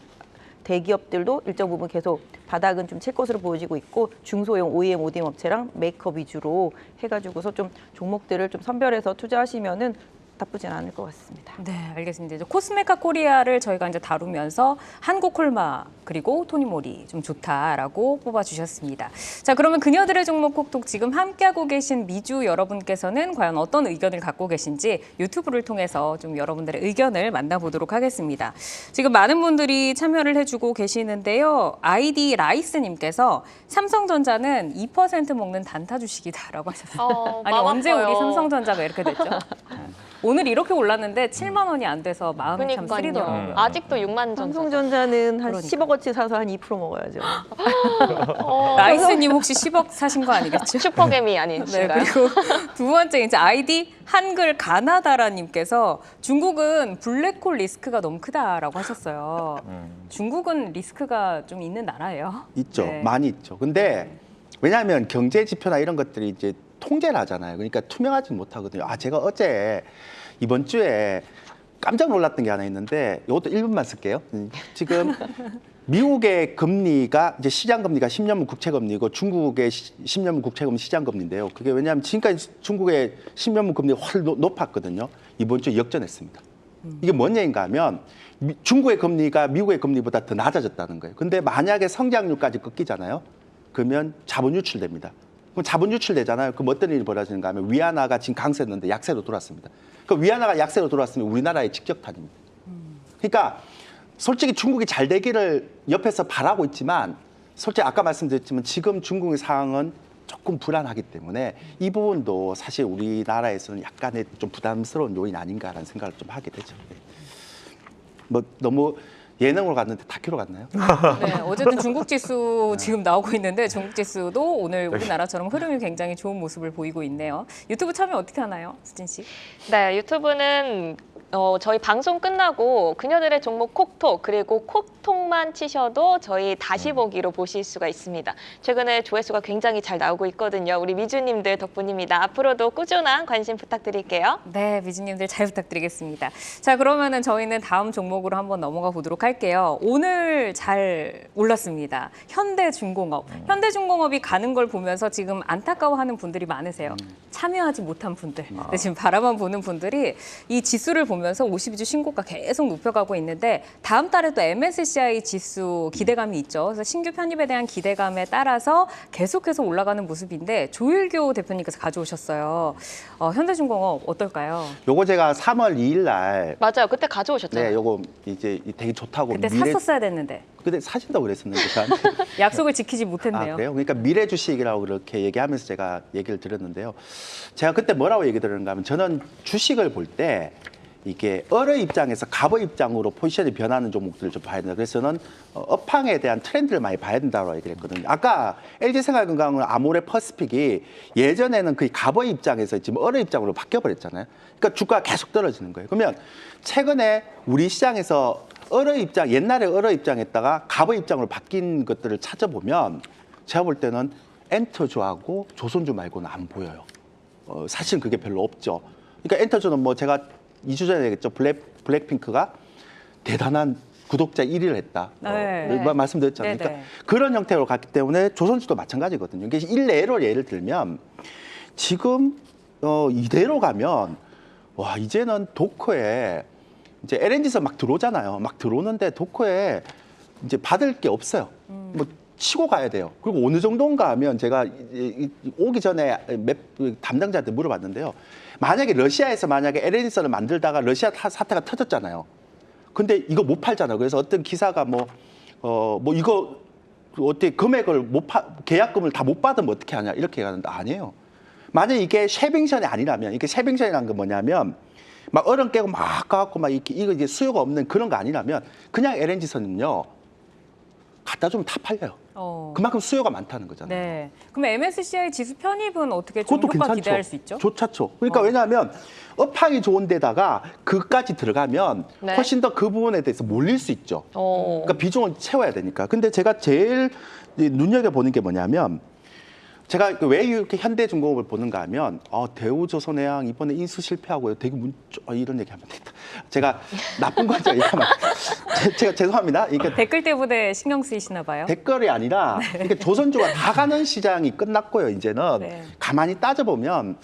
E: 대기업들도 일정 부분 계속 바닥은 좀 칠 것으로 보여지고 있고 중소형 OEM, ODM 업체랑 메이크업 위주로 해가지고서 좀 종목들을 좀 선별해서 투자하시면은 나쁘진 않을 것 같습니다.
A: 네, 알겠습니다. 이제 코스메카 코리아를 저희가 이제 다루면서 한국콜마 그리고 토니모리 좀 좋다라고 뽑아주셨습니다. 자, 그러면 그녀들의 종목 콕톡 지금 함께하고 계신 미주 여러분께서는 과연 어떤 의견을 갖고 계신지 유튜브를 통해서 좀 여러분들의 의견을 만나보도록 하겠습니다. 지금 많은 분들이 참여를 해주고 계시는데요. 아이디 라이스님께서 삼성전자는 2% 먹는 단타 주식이다라고 하셨어요. 아니
B: 마음
A: 언제
B: 아파요.
A: 우리 삼성전자가 이렇게 됐죠? 오늘 이렇게 올랐는데 7만 원이 안 돼서 마음이 참 쓰리더라고요.
B: 아직도 6만 전.
E: 삼성전자는 한
A: 그러니까.
E: 10억어치 사서 한 2% 먹어야죠.
A: 라이스님 혹시 10억 사신 거 아니겠죠?
B: 슈퍼개미
A: 네,
B: 아니신가요?
A: 그리고 두 번째 이제 아이디 한글 가나다라님께서 중국은 블랙홀 리스크가 너무 크다라고 하셨어요. 중국은 리스크가 좀 있는 나라예요.
C: 있죠.
A: 네.
C: 많이 있죠. 근데 왜냐하면 경제 지표나 이런 것들이 이제 통제를 하잖아요. 그러니까 투명하지 못하거든요. 제가 어제 이번 주에 깜짝 놀랐던 게 하나 있는데 이것도 1분만 쓸게요. 지금 미국의 금리가 이제 시장 금리가 10년물 국채 금리고 중국의 10년물 국채 금리 시장 금리인데요. 그게 왜냐하면 지금까지 중국의 10년물 금리가 훨 높았거든요. 이번 주에 역전했습니다. 이게 뭔 얘기인가 하면 중국의 금리가 미국의 금리보다 더 낮아졌다는 거예요. 근데 만약에 성장률까지 꺾이잖아요. 그러면 자본 유출됩니다. 그럼 자본 유출되잖아요. 그럼 어떤 일이 벌어지는가 하면 위안화가 지금 강세였는데 약세로 돌아왔습니다. 그 위안화가 약세로 돌아왔으면 우리나라의 직격탄입니다. 그러니까 솔직히 중국이 잘 되기를 옆에서 바라고 있지만 솔직히 아까 말씀드렸지만 지금 중국의 상황은 조금 불안하기 때문에 이 부분도 사실 우리나라에서는 약간의 좀 부담스러운 요인 아닌가라는 생각을 좀 하게 되죠. 뭐 너무 예능으로 갔는데 다큐로 갔나요?
A: 네, 어쨌든 중국 지수 지금 나오고 있는데 중국 지수도 오늘 우리나라처럼 흐름이 굉장히 좋은 모습을 보이고 있네요. 유튜브 참여 어떻게 하나요, 수진 씨?
B: 네, 유튜브는 저희 방송 끝나고 그녀들의 종목 콕톡 그리고 콕톡만 치셔도 저희 다시 보기로 보실 수가 있습니다. 최근에 조회수가 굉장히 잘 나오고 있거든요. 우리 미주님들 덕분입니다. 앞으로도 꾸준한 관심 부탁드릴게요.
A: 네, 미주님들 잘 부탁드리겠습니다. 자, 그러면은 저희는 다음 종목으로 한번 넘어가 보도록 할게요. 오늘 잘 올랐습니다. 현대중공업. 현대중공업이 가는 걸 보면서 지금 안타까워하는 분들이 많으세요. 참여하지 못한 분들. 근데 지금 바라만 보는 분들이 이 지수를 보면 나오면서 52주 신고가 계속 높여가고 있는데 다음 달에도 MSCI 지수 기대감이 있죠. 그래서 신규 편입에 대한 기대감에 따라서 계속해서 올라가는 모습인데 조일교 대표님께서 가져오셨어요. 현대중공업 어떨까요?
C: 요거 제가 3월 2일 날
B: 맞아요. 그때 가져오셨잖아요.
C: 네, 요거 이제 되게 좋다고
A: 그때 샀었어야 됐는데
C: 그때 사신다고 그랬었는데 저한테
A: 약속을 지키지
C: 아,
A: 못했네요.
C: 그래요? 그러니까 미래 주식이라고 그렇게 얘기하면서 제가 얘기를 드렸는데요. 제가 그때 뭐라고 얘기 드렸는가 하면 저는 주식을 볼 때 이게 어의 입장에서 갑의 입장으로 포지션이 변하는 종목들을 좀 봐야 된다. 그래서 저는 업황에 대한 트렌드를 많이 봐야 된다고 얘기를 했거든요. 아까 LG생활건강은 아모레 퍼시픽이 예전에는 그 갑의 입장에서 지금 어의 입장으로 바뀌어버렸잖아요. 그러니까 주가가 계속 떨어지는 거예요. 그러면 최근에 우리 시장에서 어의 입장, 옛날에 어의 입장에다가 갑의 입장으로 바뀐 것들을 찾아보면 제가 볼 때는 엔터주하고 조선주 말고는 안 보여요. 사실은 그게 별로 없죠. 그러니까 엔터주는 뭐 제가 2주 전에 얘기했죠. 블랙핑크가 대단한 구독자 1위를 했다.
A: 네.
C: 말씀드렸잖아요.
A: 네네.
C: 그러니까 그런 형태로 갔기 때문에 조선주도 마찬가지거든요. 이게 일례로 예를 들면 지금 이대로 가면 와 이제는 도커에 이제 LNG에서 막 들어오잖아요. 막 들어오는데 도커에 이제 받을 게 없어요. 뭐 치고 가야 돼요. 그리고 어느 정도인가 하면 제가 오기 전에 담당자한테 물어봤는데요. 만약에 러시아에서 만약에 LNG선을 만들다가 러시아 사태가 터졌잖아요. 근데 이거 못 팔잖아요. 그래서 어떤 기사가 뭐 이거 어떻게 금액을 계약금을 다 못 받으면 어떻게 하냐 이렇게 얘기하는데 아니에요. 만약 이게 쉐빙션이 아니라면 이게 쉐빙션이라는 건 뭐냐면 막 얼음 깨고 막 가갖고 막 이거 이제 수요가 없는 그런 거 아니라면 그냥 LNG선은요 갖다 주면 다 팔려요. 그만큼 수요가 많다는 거잖아요.
A: 네. 그럼 MSCI 지수 편입은 어떻게 좀
C: 그것도
A: 효과
C: 괜찮죠.
A: 기대할 수 있죠?
C: 좋죠. 그러니까 왜냐하면 업황이 좋은 데다가 그까지 들어가면
B: 네.
C: 훨씬 더 그 부분에 대해서 몰릴 수 있죠. 그러니까 비중을 채워야 되니까. 근데 제가 제일 눈여겨보는 게 뭐냐면 제가 왜 이렇게 현대중공업을 보는가 하면 대우조선해양 이번에 인수 실패하고요. 되게 이런 얘기하면 되겠다. 제가 나쁜 거죠. 얘기하면 제가 죄송합니다. 그러니까
A: 댓글 때문에 신경 쓰이시나 봐요.
C: 댓글이 아니라 그러니까 조선주가 다 가는 시장이 끝났고요. 이제는
A: 네.
C: 가만히 따져보면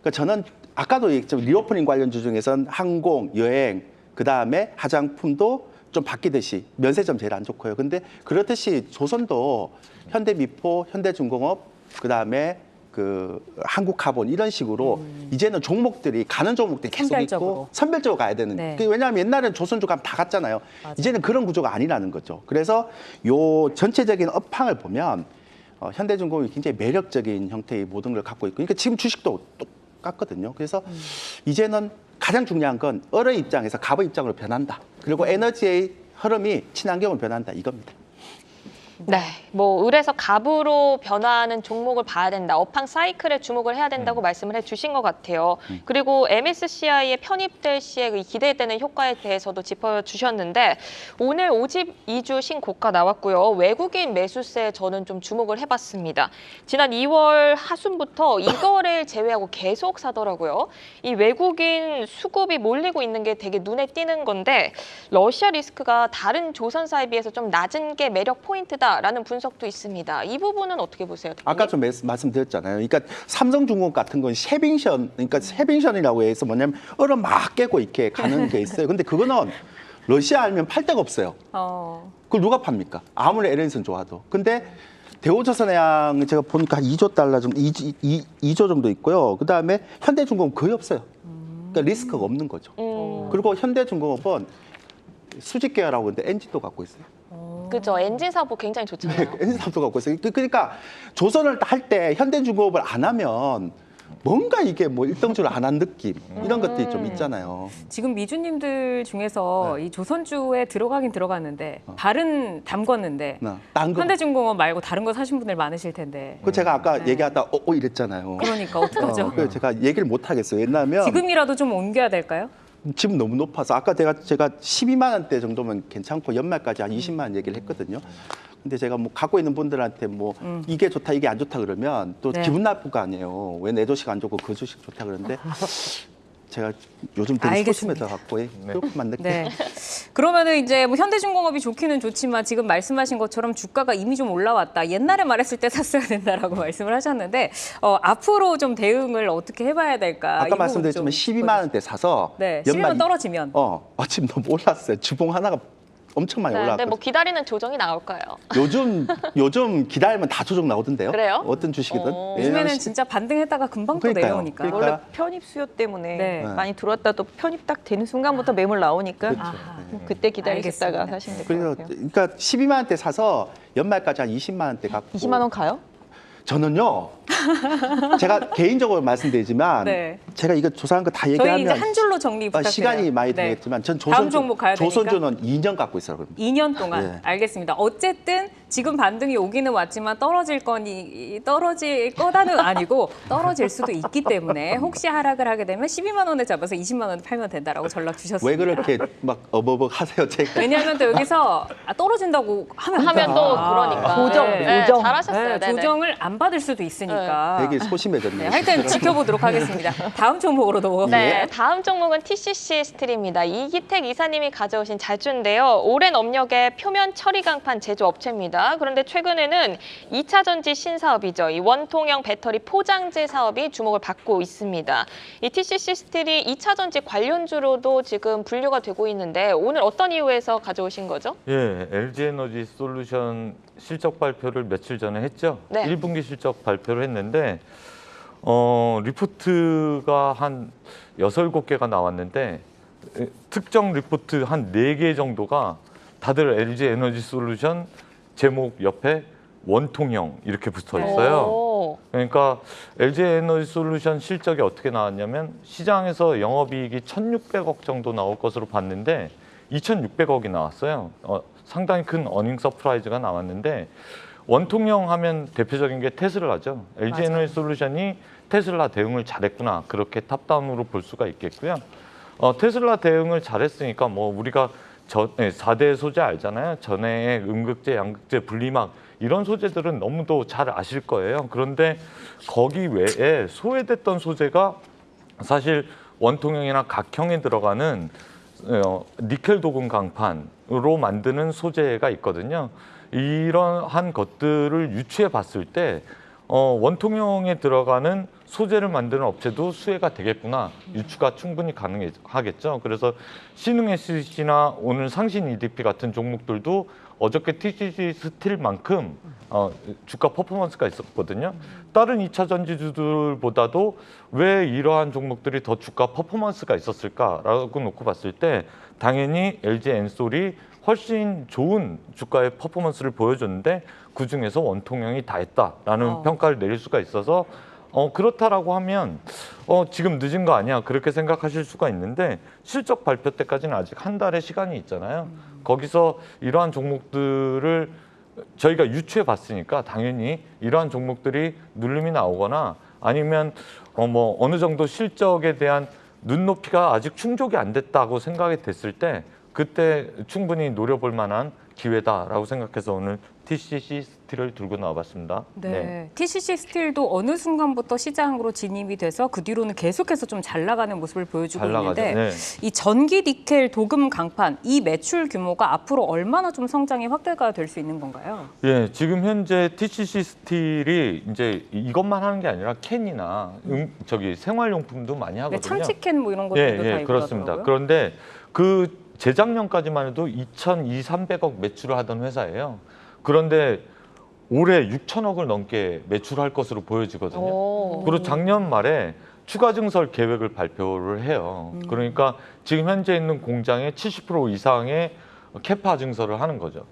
C: 그러니까 저는 아까도 얘기했지만 리오프닝 관련주 중에선 항공, 여행, 그다음에 화장품도 좀 바뀌듯이 면세점 제일 안 좋고요. 근데 그렇듯이 조선도 현대미포, 현대중공업 그다음에 그 한국카본 이런 식으로 이제는 종목들이 가는 종목들이 계속
A: 선별적으로.
C: 있고 선별적으로 가야 되는.
A: 네.
C: 왜냐하면 옛날에는 조선주 가면 다 갔잖아요.
A: 맞아요.
C: 이제는 그런 구조가 아니라는 거죠. 그래서 요 전체적인 업황을 보면 현대중공업이 굉장히 매력적인 형태의 모든 걸 갖고 있고, 그러니까 지금 주식도 똑같거든요. 그래서 이제는 가장 중요한 건 어의 입장에서 갑의 입장으로 변한다. 그리고 에너지의 흐름이 친환경으로 변한다 이겁니다.
B: 네, 뭐 을에서 갑으로 변화하는 종목을 봐야 된다. 업황 사이클에 주목을 해야 된다고 말씀을 해주신 것 같아요. 그리고 MSCI에 편입될 시에 기대되는 효과에 대해서도 짚어주셨는데 오늘 52주 신고가 나왔고요. 외국인 매수세에 저는 좀 주목을 해봤습니다. 지난 2월 하순부터 이거를 제외하고 계속 사더라고요. 이 외국인 수급이 몰리고 있는 게 되게 눈에 띄는 건데 러시아 리스크가 다른 조선사에 비해서 좀 낮은 게 매력 포인트다. 라는 분석도 있습니다. 이 부분은 어떻게 보세요, 대표님?
C: 아까 좀 말씀드렸잖아요. 그러니까 삼성중공업 같은 건 쉐빙션, 그러니까 쉐빙션이라고 해서 뭐냐면 얼음 막 깨고 이렇게 가는 게 있어요. 근데 그거는 러시아 알면 팔 데가 없어요. 그걸 누가 팝니까? 아무리 LNG선 좋아도. 근데 대우조선해양 제가 보니까 한 2조 달러 정도, 2조 정도 있고요. 그다음에 현대중공업 거의 없어요. 그러니까 리스크가 없는 거죠. 그리고 현대중공업은 수직 계열하고 근데 엔진도 갖고 있어요.
B: 그죠. 엔진 사업 굉장히 좋잖아요.
C: 엔진 사업도 갖고 있어요. 그러니까 조선을 할 때 현대중공업을 안 하면 뭔가 이게 뭐 일등주를 안 한 느낌 이런 것들이 좀 있잖아요.
A: 지금 미주님들 중에서
C: 네.
A: 이 조선주에 들어가긴 들어갔는데 발은 담궜는데
C: 딴 거.
A: 현대중공업 말고 다른 거 사신 분들 많으실 텐데
C: 그 제가 아까
A: 네.
C: 얘기하다 이랬잖아요.
A: 그러니까 어떡하죠?
C: 그래서 제가 얘기를 못 하겠어요. 왜냐하면
A: 지금이라도 좀 옮겨야 될까요?
C: 지금 너무 높아서 아까 제가 12만 원대 정도면 괜찮고 연말까지 한 20만 원 얘기를 했거든요. 근데 제가 뭐 갖고 있는 분들한테 뭐 이게 좋다 이게 안 좋다 그러면 또
A: 네.
C: 기분 나쁠 거 아니에요. 왜 내 주식 안 좋고 그 주식 좋다 그러는데 제가 요즘 되게
A: 알겠습니다.
C: 소심해서 갖고 그렇게만 느껴요.
A: 네. 그러면은 이제 뭐 현대중공업이 좋기는 좋지만 지금 말씀하신 것처럼 주가가 이미 좀 올라왔다. 옛날에 말했을 때 샀어야 된다라고 말씀을 하셨는데 앞으로 좀 대응을 어떻게 해봐야 될까?
C: 아까 말씀드렸지만 12만 원대 사서
A: 네, 12만 떨어지면
C: 지금 너무 올랐어요. 주봉 하나가 엄청 많이
B: 네, 근데
C: 올랐거든요.
B: 뭐 기다리는 조정이 나올 거예요.
C: 요즘 기다리면 다 조정 나오던데요.
B: 그래요?
C: 어떤 주식이든.
A: 요즘에는 진짜 반등했다가 금방 또
C: 그러니까요.
A: 내려오니까.
C: 그러니까
E: 원래 편입 수요 때문에
A: 네.
E: 많이 들어왔다 또 편입 딱 되는 순간부터 매물 나오니까
C: 그렇죠.
A: 아하.
E: 뭐 그때 기다리셨다가
A: 알겠습니다.
E: 사시면 될 것
C: 그래서
E: 같아요.
C: 그러니까 12만 원대 사서 연말까지 한 20만 원대 갖고
E: 20만 원 가요?
C: 저는요. 제가 개인적으로 말씀드리지만
A: 네.
C: 제가 이거 조사한 거 다
A: 저희
C: 얘기하면
A: 이제 한 줄로 정리 부탁드려요.
C: 시간이 많이
A: 네.
C: 되겠지만 전
A: 다음 종목 가야 되니까.
C: 조선주는 2년 갖고 있어요. 그럼.
A: 2년 동안
C: 네.
A: 알겠습니다. 어쨌든 지금 반등이 오기는 왔지만 떨어질 거다는 아니고 떨어질 수도 있기 때문에 혹시 하락을 하게 되면 12만 원에 잡아서 20만 원에 팔면 된다라고 전락 주셨습니다.
C: 왜 그렇게 막 어버버 하세요, 제가?
A: 왜냐하면 또 여기서 떨어진다고 하면
B: 하면 또 그러니까.
E: 조정,
B: 네,
E: 조정.
B: 잘하셨어요.
A: 네,
B: 네네.
A: 조정을 안 받을 수도 있으니까.
C: 되게 소심해졌네요.
A: 네, 하여튼 지켜보도록 하겠습니다. 다음 종목으로 넘어가
B: 네, 다음 종목은 TCC 스틸입니다. 이기택 이사님이 가져오신 자주인데요. 오랜 업력의 표면 처리 강판 제조업체입니다. 그런데 최근에는 2차 전지 신사업이죠. 이 원통형 배터리 포장재 사업이 주목을 받고 있습니다. 이 TCC 스틸이 2차 전지 관련주로도 지금 분류가 되고 있는데 오늘 어떤 이유에서 가져오신 거죠?
D: 예, LG에너지 솔루션 실적 발표를 며칠 전에 했죠.
B: 네.
D: 1분기 실적 발표를 했는데 리포트가 한 6, 7개가 나왔는데 특정 리포트 한 4개 정도가 다들 LG에너지 솔루션 제목 옆에 원통형 이렇게 붙어 있어요.
B: 오.
D: 그러니까 LG에너지 솔루션 실적이 어떻게 나왔냐면 시장에서 영업이익이 1,600억 정도 나올 것으로 봤는데 2,600억이 나왔어요. 상당히 큰 어닝 서프라이즈가 나왔는데 원통형 하면 대표적인 게 테슬라죠. LG에너지 솔루션이 테슬라 대응을 잘했구나. 그렇게 탑다운으로 볼 수가 있겠고요. 테슬라 대응을 잘했으니까 뭐 우리가 4대 소재 알잖아요. 전해액, 음극재, 양극재, 분리막 이런 소재들은 너무도 잘 아실 거예요. 그런데 거기 외에 소외됐던 소재가 사실 원통형이나 각형에 들어가는 니켈 도금 강판으로 만드는 소재가 있거든요. 이러한 것들을 유추해 봤을 때 원통형에 들어가는 소재를 만드는 업체도 수혜가 되겠구나 유추가 충분히 가능하겠죠. 그래서 신흥SC나 오늘 상신 EDP 같은 종목들도 어저께 TCC 스틸만큼 주가 퍼포먼스가 있었거든요. 다른 2차 전지주들보다도 왜 이러한 종목들이 더 주가 퍼포먼스가 있었을까라고 놓고 봤을 때 당연히 LG 엔솔이 훨씬 좋은 주가의 퍼포먼스를 보여줬는데 그중에서 원통형이 다 했다라는 평가를 내릴 수가 있어서 그렇다라고 하면 지금 늦은 거 아니야 그렇게 생각하실 수가 있는데 실적 발표 때까지는 아직 한 달의 시간이 있잖아요. 거기서 이러한 종목들을 저희가 유추해 봤으니까 당연히 이러한 종목들이 눌림이 나오거나 아니면 뭐 어느 정도 실적에 대한 눈높이가 아직 충족이 안 됐다고 생각이 됐을 때 그때 충분히 노려볼 만한 기회다라고 생각해서 오늘 TCC 스틸을 들고 나와봤습니다.
A: 네. TCC 스틸도 어느 순간부터 시장으로 진입이 돼서 그 뒤로는 계속해서 좀 잘 나가는 모습을 보여주고
D: 잘 나가죠.
A: 있는데
D: 네.
A: 이 전기 니켈 도금 강판 이 매출 규모가 앞으로 얼마나 좀 성장이 확대가 될 수 있는 건가요?
D: 예, 지금 현재 TCC 스틸이 이제 이것만 하는 게 아니라 캔이나 생활용품도 많이 하거든요.
A: 네, 참치캔 뭐 이런 것들도 다
D: 예, 그렇습니다.
A: 있더라고요.
D: 그런데 그 재작년까지만 해도 2,200~300억 매출을 하던 회사예요. 그런데 올해 6천억을 넘게 매출할 것으로 보여지거든요.
B: 오.
D: 그리고 작년 말에 추가 증설 계획을 발표를 해요. 그러니까 지금 현재 있는 공장의 70% 이상의 캐파 증설을 하는 거죠.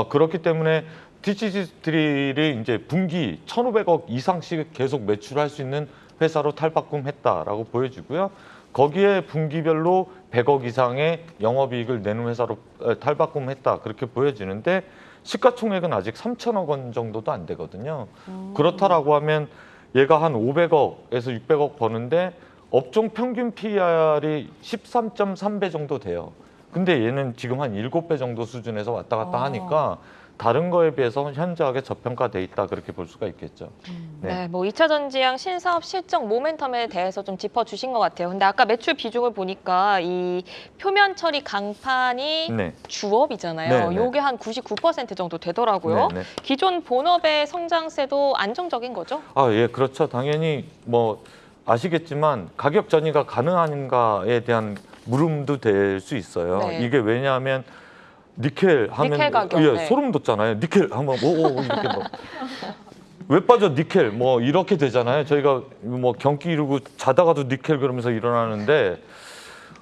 D: 그렇기 때문에 TCC 스틸이 이제 분기 1,500억 이상씩 계속 매출할 수 있는 회사로 탈바꿈했다라고 보여지고요. 거기에 분기별로 100억 이상의 영업이익을 내는 회사로 탈바꿈했다 그렇게 보여지는데 시가총액은 아직 3천억 원 정도도 안 되거든요. 그렇다라고 하면 얘가 한 500억에서 600억 버는데 업종 평균 PER이 13.3배 정도 돼요. 근데 얘는 지금 한 7배 정도 수준에서 왔다 갔다 하니까 다른 거에 비해서 현저하게 저평가돼 있다 그렇게 볼 수가 있겠죠.
B: 네, 뭐 2차 전지향 신사업 실적 모멘텀에 대해서 좀 짚어주신 것 같아요. 근데 아까 매출 비중을 보니까 이 표면 처리 강판이
D: 네.
B: 주업이잖아요.
D: 네, 네.
B: 요게 한 99% 정도 되더라고요.
D: 네, 네.
B: 기존 본업의 성장세도 안정적인 거죠?
D: 아, 예, 그렇죠. 당연히 뭐 아시겠지만 가격 전이가 가능한가에 대한 물음도 될 수 있어요.
B: 네.
D: 이게 왜냐하면 니켈 하면
B: 니켈 가격,
D: 예,
B: 네.
D: 소름 돋잖아요. 니켈 하면 오 이렇게 왜 빠져 니켈 뭐 이렇게 되잖아요. 저희가 뭐 경기 이루고 자다가도 니켈 그러면서 일어나는데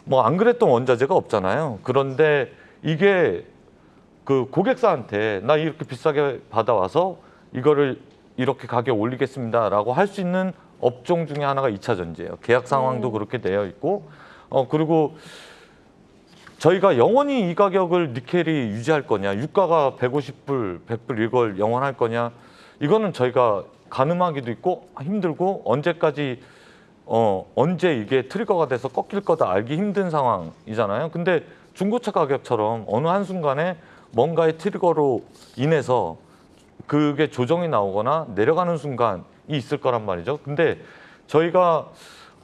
D: 뭐 안 그랬던 원자재가 없잖아요. 그런데 이게 그 고객사한테 나 이렇게 비싸게 받아와서 이거를 이렇게 가격 올리겠습니다라고 할 수 있는 업종 중에 하나가 2차 전지예요. 계약 상황도 그렇게 되어 있고 그리고 저희가 영원히 이 가격을 니켈이 유지할 거냐, 유가가 150불, 100불 이걸 영원할 거냐, 이거는 저희가 가늠하기도 있고 힘들고 언제까지 언제 이게 트리거가 돼서 꺾일 거다 알기 힘든 상황이잖아요. 근데 중고차 가격처럼 어느 한순간에 뭔가의 트리거로 인해서 그게 조정이 나오거나 내려가는 순간이 있을 거란 말이죠. 근데 저희가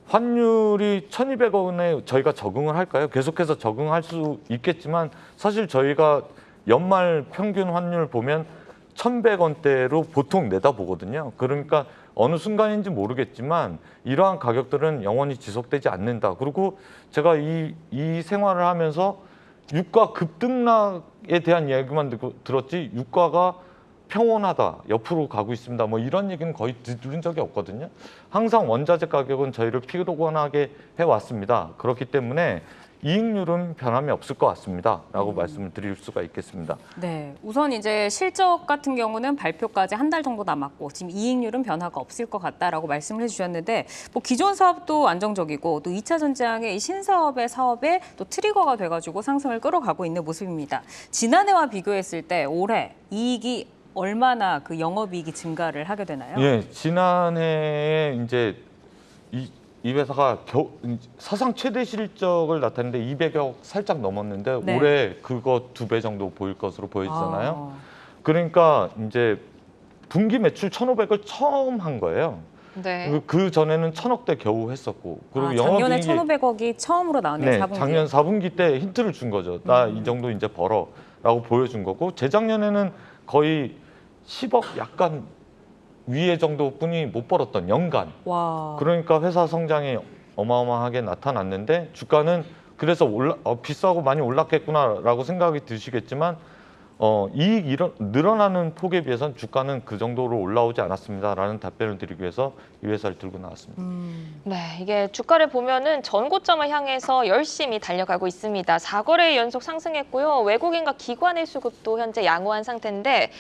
D: 환율이 1,200원에 저희가 적응을 할까요? 계속해서 적응할 수 있겠지만 사실 저희가 연말 평균 환율 보면 1,100원대로 보통 내다보거든요. 그러니까 어느 순간인지 모르겠지만 이러한 가격들은 영원히 지속되지 않는다. 그리고 제가 이 생활을 하면서 유가 급등락에 대한 이야기만 들었지 유가가 평온하다, 옆으로 가고 있습니다. 뭐 이런 얘기는 거의 들은 적이 없거든요. 항상 원자재 가격은 저희를 피곤하게 해왔습니다. 그렇기 때문에 이익률은 변함이 없을 것 같습니다. 라고 말씀을 드릴 수가 있겠습니다.
A: 네, 우선 이제 실적 같은 경우는 발표까지 한 달 정도 남았고 지금 이익률은 변화가 없을 것 같다라고 말씀을 해주셨는데 뭐 기존 사업도 안정적이고 또 2차 전지향의 이 신사업의 사업에 또 트리거가 돼가지고 상승을 끌어가고 있는 모습입니다. 지난해와 비교했을 때 올해 이익이 얼마나 그 영업이익이 증가를 하게 되나요?
D: 예, 지난해에 이제 이 회사가 사상 최대 실적을 나타냈는데 200억 살짝 넘었는데
A: 네.
D: 올해 그거 2배 정도 보일 것으로 보여지잖아요.
A: 아.
D: 그러니까 이제 분기 매출 1,500을 처음 한 거예요.
B: 네.
D: 그 전에는 1,000억대 겨우 했었고 그리고
A: 작년에
D: 영업이익이
A: 1,500억이 처음으로 나왔네요.
D: 네,
A: 4분기.
D: 작년 4분기 때 힌트를 준 거죠. 나 이 정도 이제 벌어라고 보여준 거고 재작년에는 거의 10억 약간 위에 정도뿐이 못 벌었던 연간.
A: 와.
D: 그러니까 회사 성장이 어마어마하게 나타났는데 주가는 그래서 비싸고 많이 올랐겠구나라고 생각이 드시겠지만 이익 늘어나는 폭에 비해서는 주가는 그 정도로 올라오지 않았습니다라는 답변을 드리기 위해서 이 회사를 들고 나왔습니다.
B: 네, 이게 주가를 보면은 전고점을 향해서 열심히 달려가고 있습니다. 4거래 연속 상승했고요. 외국인과 기관의 수급도 현재 양호한 상태인데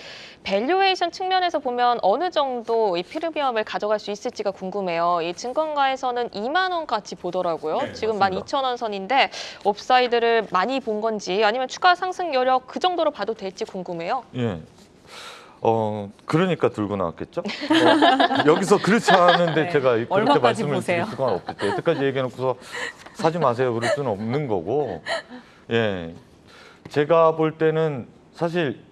B: 밸류에이션 측면에서 보면 어느 정도 이 프리미엄을 가져갈 수 있을지가 궁금해요. 이 증권가에서는 2만 원까지 보더라고요.
D: 네,
B: 지금
D: 맞습니다.
B: 12,000원 선인데 업사이드를 많이 본 건지 아니면 추가 상승 여력 그 정도로 봐도 될지 궁금해요.
D: 예. 그러니까 들고 나왔겠죠? 여기서 그렇지 않은데
A: 네.
D: 제가 그렇게
A: 얼마까지
D: 말씀을
A: 보세요?
D: 드릴 수가 없겠죠. 여태까지 얘기해놓고서 사지 마세요. 그럴 수는 없는 거고. 예. 제가 볼 때는 사실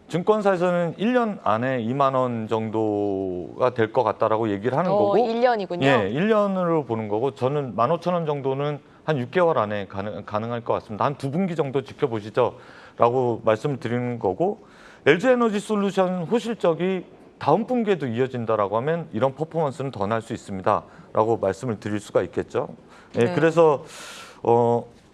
D: 증권사에서는 1년 안에 2만 원 정도가 될 것 같다라고 얘기를 하는 거고
B: 1년이군요.
D: 예, 1년으로 보는 거고 저는 15,000원 정도는 한 6개월 안에 가능할 것 같습니다. 한 2분기 정도 지켜보시죠 라고 말씀을 드리는 거고 LG에너지솔루션 호실적이 다음 분기에도 이어진다라고 하면 이런 퍼포먼스는 더 날 수 있습니다 라고 말씀을 드릴 수가 있겠죠. 예,
A: 네.
D: 그래서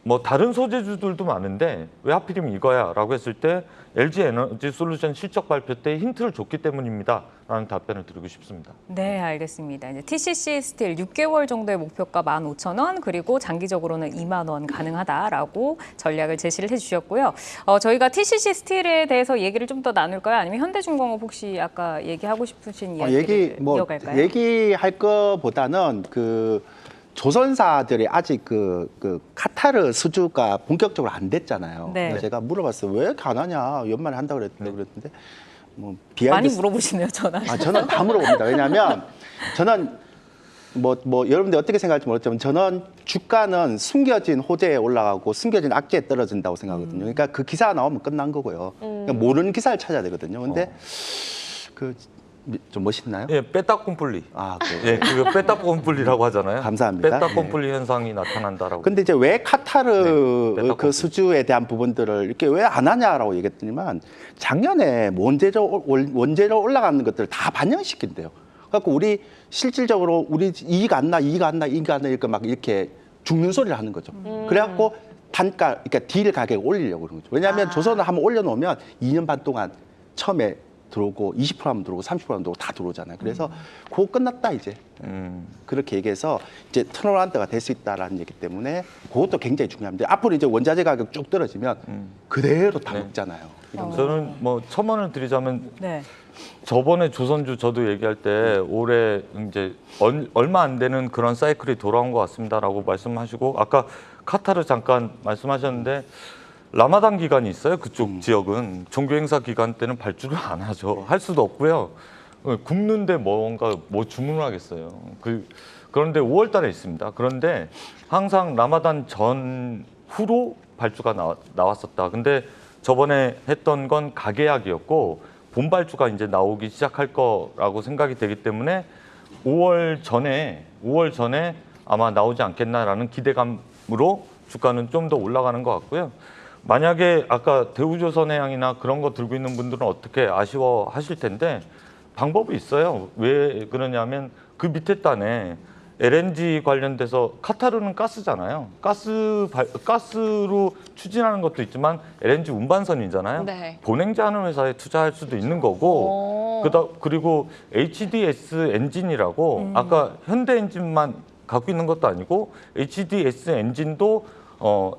D: 뭐 다른 소재주들도 많은데 왜 하필이면 이거야 라고 했을 때 LG에너지솔루션 실적 발표 때 힌트를 줬기 때문입니다 라는 답변을 드리고 싶습니다.
A: 네, 알겠습니다. 이제 TCC 스틸 6개월 정도의 목표가 15,000원 그리고 장기적으로는 2만 원 가능하다라고 전략을 제시를 해주셨고요. 저희가 TCC 스틸에 대해서 얘기를 좀 더 나눌까요? 아니면 현대중공업 혹시 아까 얘기하고 싶으신 이야기를 이어갈까요?
C: 얘기할 거보다는 조선사들이 아직 카타르 수주가 본격적으로 안 됐잖아요.
A: 네.
C: 그래서 제가 물어봤어요. 왜 안 하냐? 연말에 한다고 그랬는데 뭐
A: 많이 물어보시네요, 전화.
C: 저는 다 물어봅니다. 왜냐하면 저는 뭐 여러분들 어떻게 생각할지 모르겠지만 저는 주가는 숨겨진 호재에 올라가고 숨겨진 악재에 떨어진다고 생각하거든요. 그러니까 그 기사가 나오면 끝난 거고요. 그러니까 모르는 기사를 찾아야 되거든요. 근데 그 좀 멋있나요?
D: 예, 빼따꼼뿔리.
C: 아, 그래요?
D: 예, 그거 빼따꼼뿔리라고 하잖아요.
C: 감사합니다.
D: 빼따꼼뿔리 현상이 나타난다라고.
C: 근데 이제 왜 카타르
D: 네,
C: 그 수주에 대한 부분들을 이렇게 왜 안 하냐라고 얘기했더니만 작년에 원재료 올라가는 것들을 다 반영시킨대요. 그래갖고 우리 실질적으로 우리 이익 안 나 이렇게 막 이렇게 죽는 소리를 하는 거죠. 그래갖고 단가, 그러니까 딜 가격을 올리려고 그러는 거죠. 왜냐하면 조선을 한번 올려놓으면 2년 반 동안 처음에 들어오고 20% 하면 들어오고 30% 하면 들어오고 다 들어오잖아요. 그래서 그거 끝났다 이제. 그렇게 얘기해서 이제 턴어라운드가 될 수 있다라는 얘기 때문에 그것도 굉장히 중요합니다. 앞으로 이제 원자재 가격 쭉 떨어지면 그대로 다
D: 네.
C: 먹잖아요.
D: 저는 뭐 첨언을 드리자면
E: 네.
D: 저번에 조선주 저도 얘기할 때 올해 이제 얼마 안 되는 그런 사이클이 돌아온 것 같습니다라고 말씀하시고 아까 카타르 잠깐 말씀하셨는데 라마단 기간이 있어요. 그쪽 지역은 종교 행사 기간 때는 발주를 안 하죠. 할 수도 없고요. 굽는데 뭔가 뭐 주문하겠어요. 그런데 5월 달에 있습니다. 그런데 항상 라마단 전후로 발주가 나왔었다. 근데 저번에 했던 건 가계약이었고 본발주가 이제 나오기 시작할 거라고 생각이 되기 때문에 5월 전에 아마 나오지 않겠나라는 기대감으로 주가는 좀 더 올라가는 것 같고요. 만약에 아까 대우조선해양이나 그런 거 들고 있는 분들은 어떻게 아쉬워하실 텐데 방법이 있어요. 왜 그러냐면 그 밑에 단에 LNG 관련돼서 카타르는 가스잖아요. 가스로 추진하는 것도 있지만 LNG 운반선이잖아요.
B: 네.
D: 본행제하는 회사에 투자할 수도 있는 거고 그리고 HDS 엔진이라고 아까 현대 엔진만 갖고 있는 것도 아니고 HDS 엔진도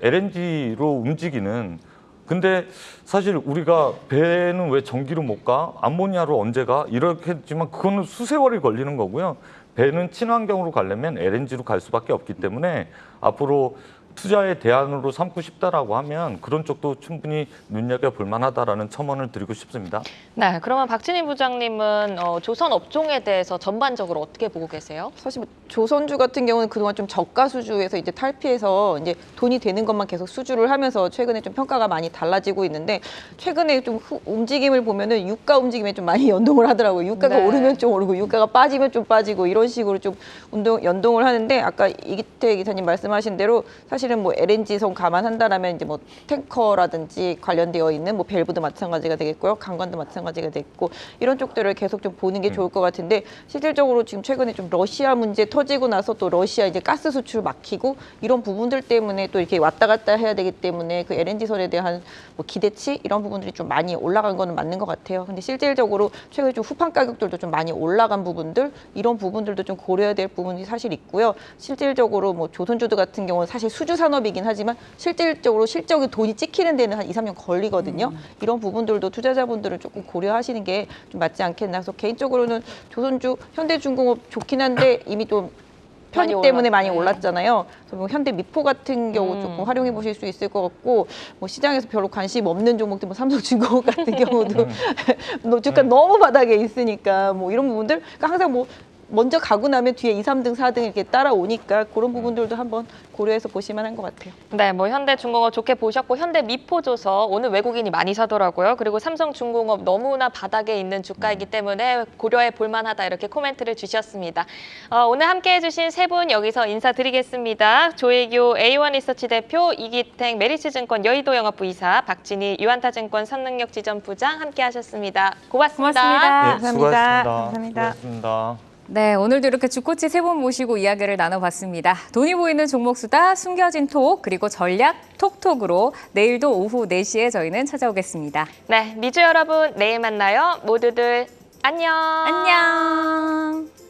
D: LNG로 움직이는 근데 사실 우리가 배는 왜 전기로 못 가? 암모니아로 언제 가? 이렇게 했지만 그거는 수세월이 걸리는 거고요. 배는 친환경으로 가려면 LNG로 갈 수밖에 없기 때문에 앞으로 투자의 대안으로 삼고 싶다라고 하면 그런 쪽도 충분히 눈여겨볼 만하다라는 첨언을 드리고 싶습니다.
B: 네, 그러면 박진희 부장님은 조선 업종에 대해서 전반적으로 어떻게 보고 계세요?
E: 사실 뭐 조선주 같은 경우는 그동안 좀 저가 수주에서 이제 탈피해서 이제 돈이 되는 것만 계속 수주를 하면서 최근에 좀 평가가 많이 달라지고 있는데 최근에 좀 움직임을 보면은 유가 움직임에 좀 많이 연동을 하더라고요. 유가가
B: 네.
E: 오르면 좀 오르고 유가가 빠지면 좀 빠지고 이런 식으로 좀 연동을 하는데 아까 이기태 기사님 말씀하신 대로 사실은 뭐 LNG선 감안한다라면 이제 뭐 탱커라든지 관련되어 있는 뭐 밸브도 마찬가지가 되겠고요. 강관도 마찬가지가 되겠고 이런 쪽들을 계속 좀 보는 게 좋을 것 같은데 실질적으로 지금 최근에 좀 러시아 문제 터지고 나서 또 러시아 이제 가스 수출 막히고 이런 부분들 때문에 또 이렇게 왔다 갔다 해야 되기 때문에 그 LNG선에 대한 뭐 기대치 이런 부분들이 좀 많이 올라간 거는 맞는 것 같아요. 근데 실질적으로 최근에 좀 후판 가격들도 좀 많이 올라간 부분들 이런 부분들도 좀 고려해야 될 부분이 사실 있고요. 실질적으로 뭐 조선주도 같은 경우는 사실 수주 산업이긴 하지만 실질적으로 실적이 돈이 찍히는 데는 한 2, 3년 걸리거든요. 이런 부분들도 투자자분들은 조금 고려하시는 게 좀 맞지 않겠나. 그래서 개인적으로는 조선주, 현대중공업 좋긴 한데 이미 좀 편입
B: 많이
E: 때문에 많이
B: 올랐네.
E: 올랐잖아요. 그래서 뭐 현대 미포 같은 경우 조금 활용해 보실 수 있을 것 같고 뭐 시장에서 별로 관심 없는 종목들 뭐 삼성중공업 같은 경우도 주가 너무 바닥에 있으니까 뭐 이런 부분들 그러니까 항상 뭐 먼저 가고 나면 뒤에 2, 3등, 4등 이렇게 따라오니까 그런 부분들도 한번 고려해서 보실 만한 것 같아요.
B: 네, 뭐 현대중공업 좋게 보셨고 현대미포조선 오늘 외국인이 많이 사더라고요. 그리고 삼성중공업 너무나 바닥에 있는 주가이기 때문에 고려해 볼 만하다 이렇게 코멘트를 주셨습니다. 오늘 함께해 주신 세 분 여기서 인사드리겠습니다. 조혜교 A1 리서치 대표, 이기택 메리츠증권 여의도 영업부 이사, 박진희 유한타증권 선능력지점부장 함께하셨습니다. 고맙습니다.
A: 고맙습니다.
D: 예, 수고하셨습니다.
E: 감사합니다.
D: 수고하셨습니다.
A: 네, 오늘도 이렇게 주코치 세 분 모시고 이야기를 나눠봤습니다. 돈이 보이는 종목 수다, 숨겨진 톡, 그리고 전략 톡톡으로 내일도 오후 4시에 저희는 찾아오겠습니다.
B: 네, 미주 여러분 내일 만나요. 모두들 안녕.
A: 안녕.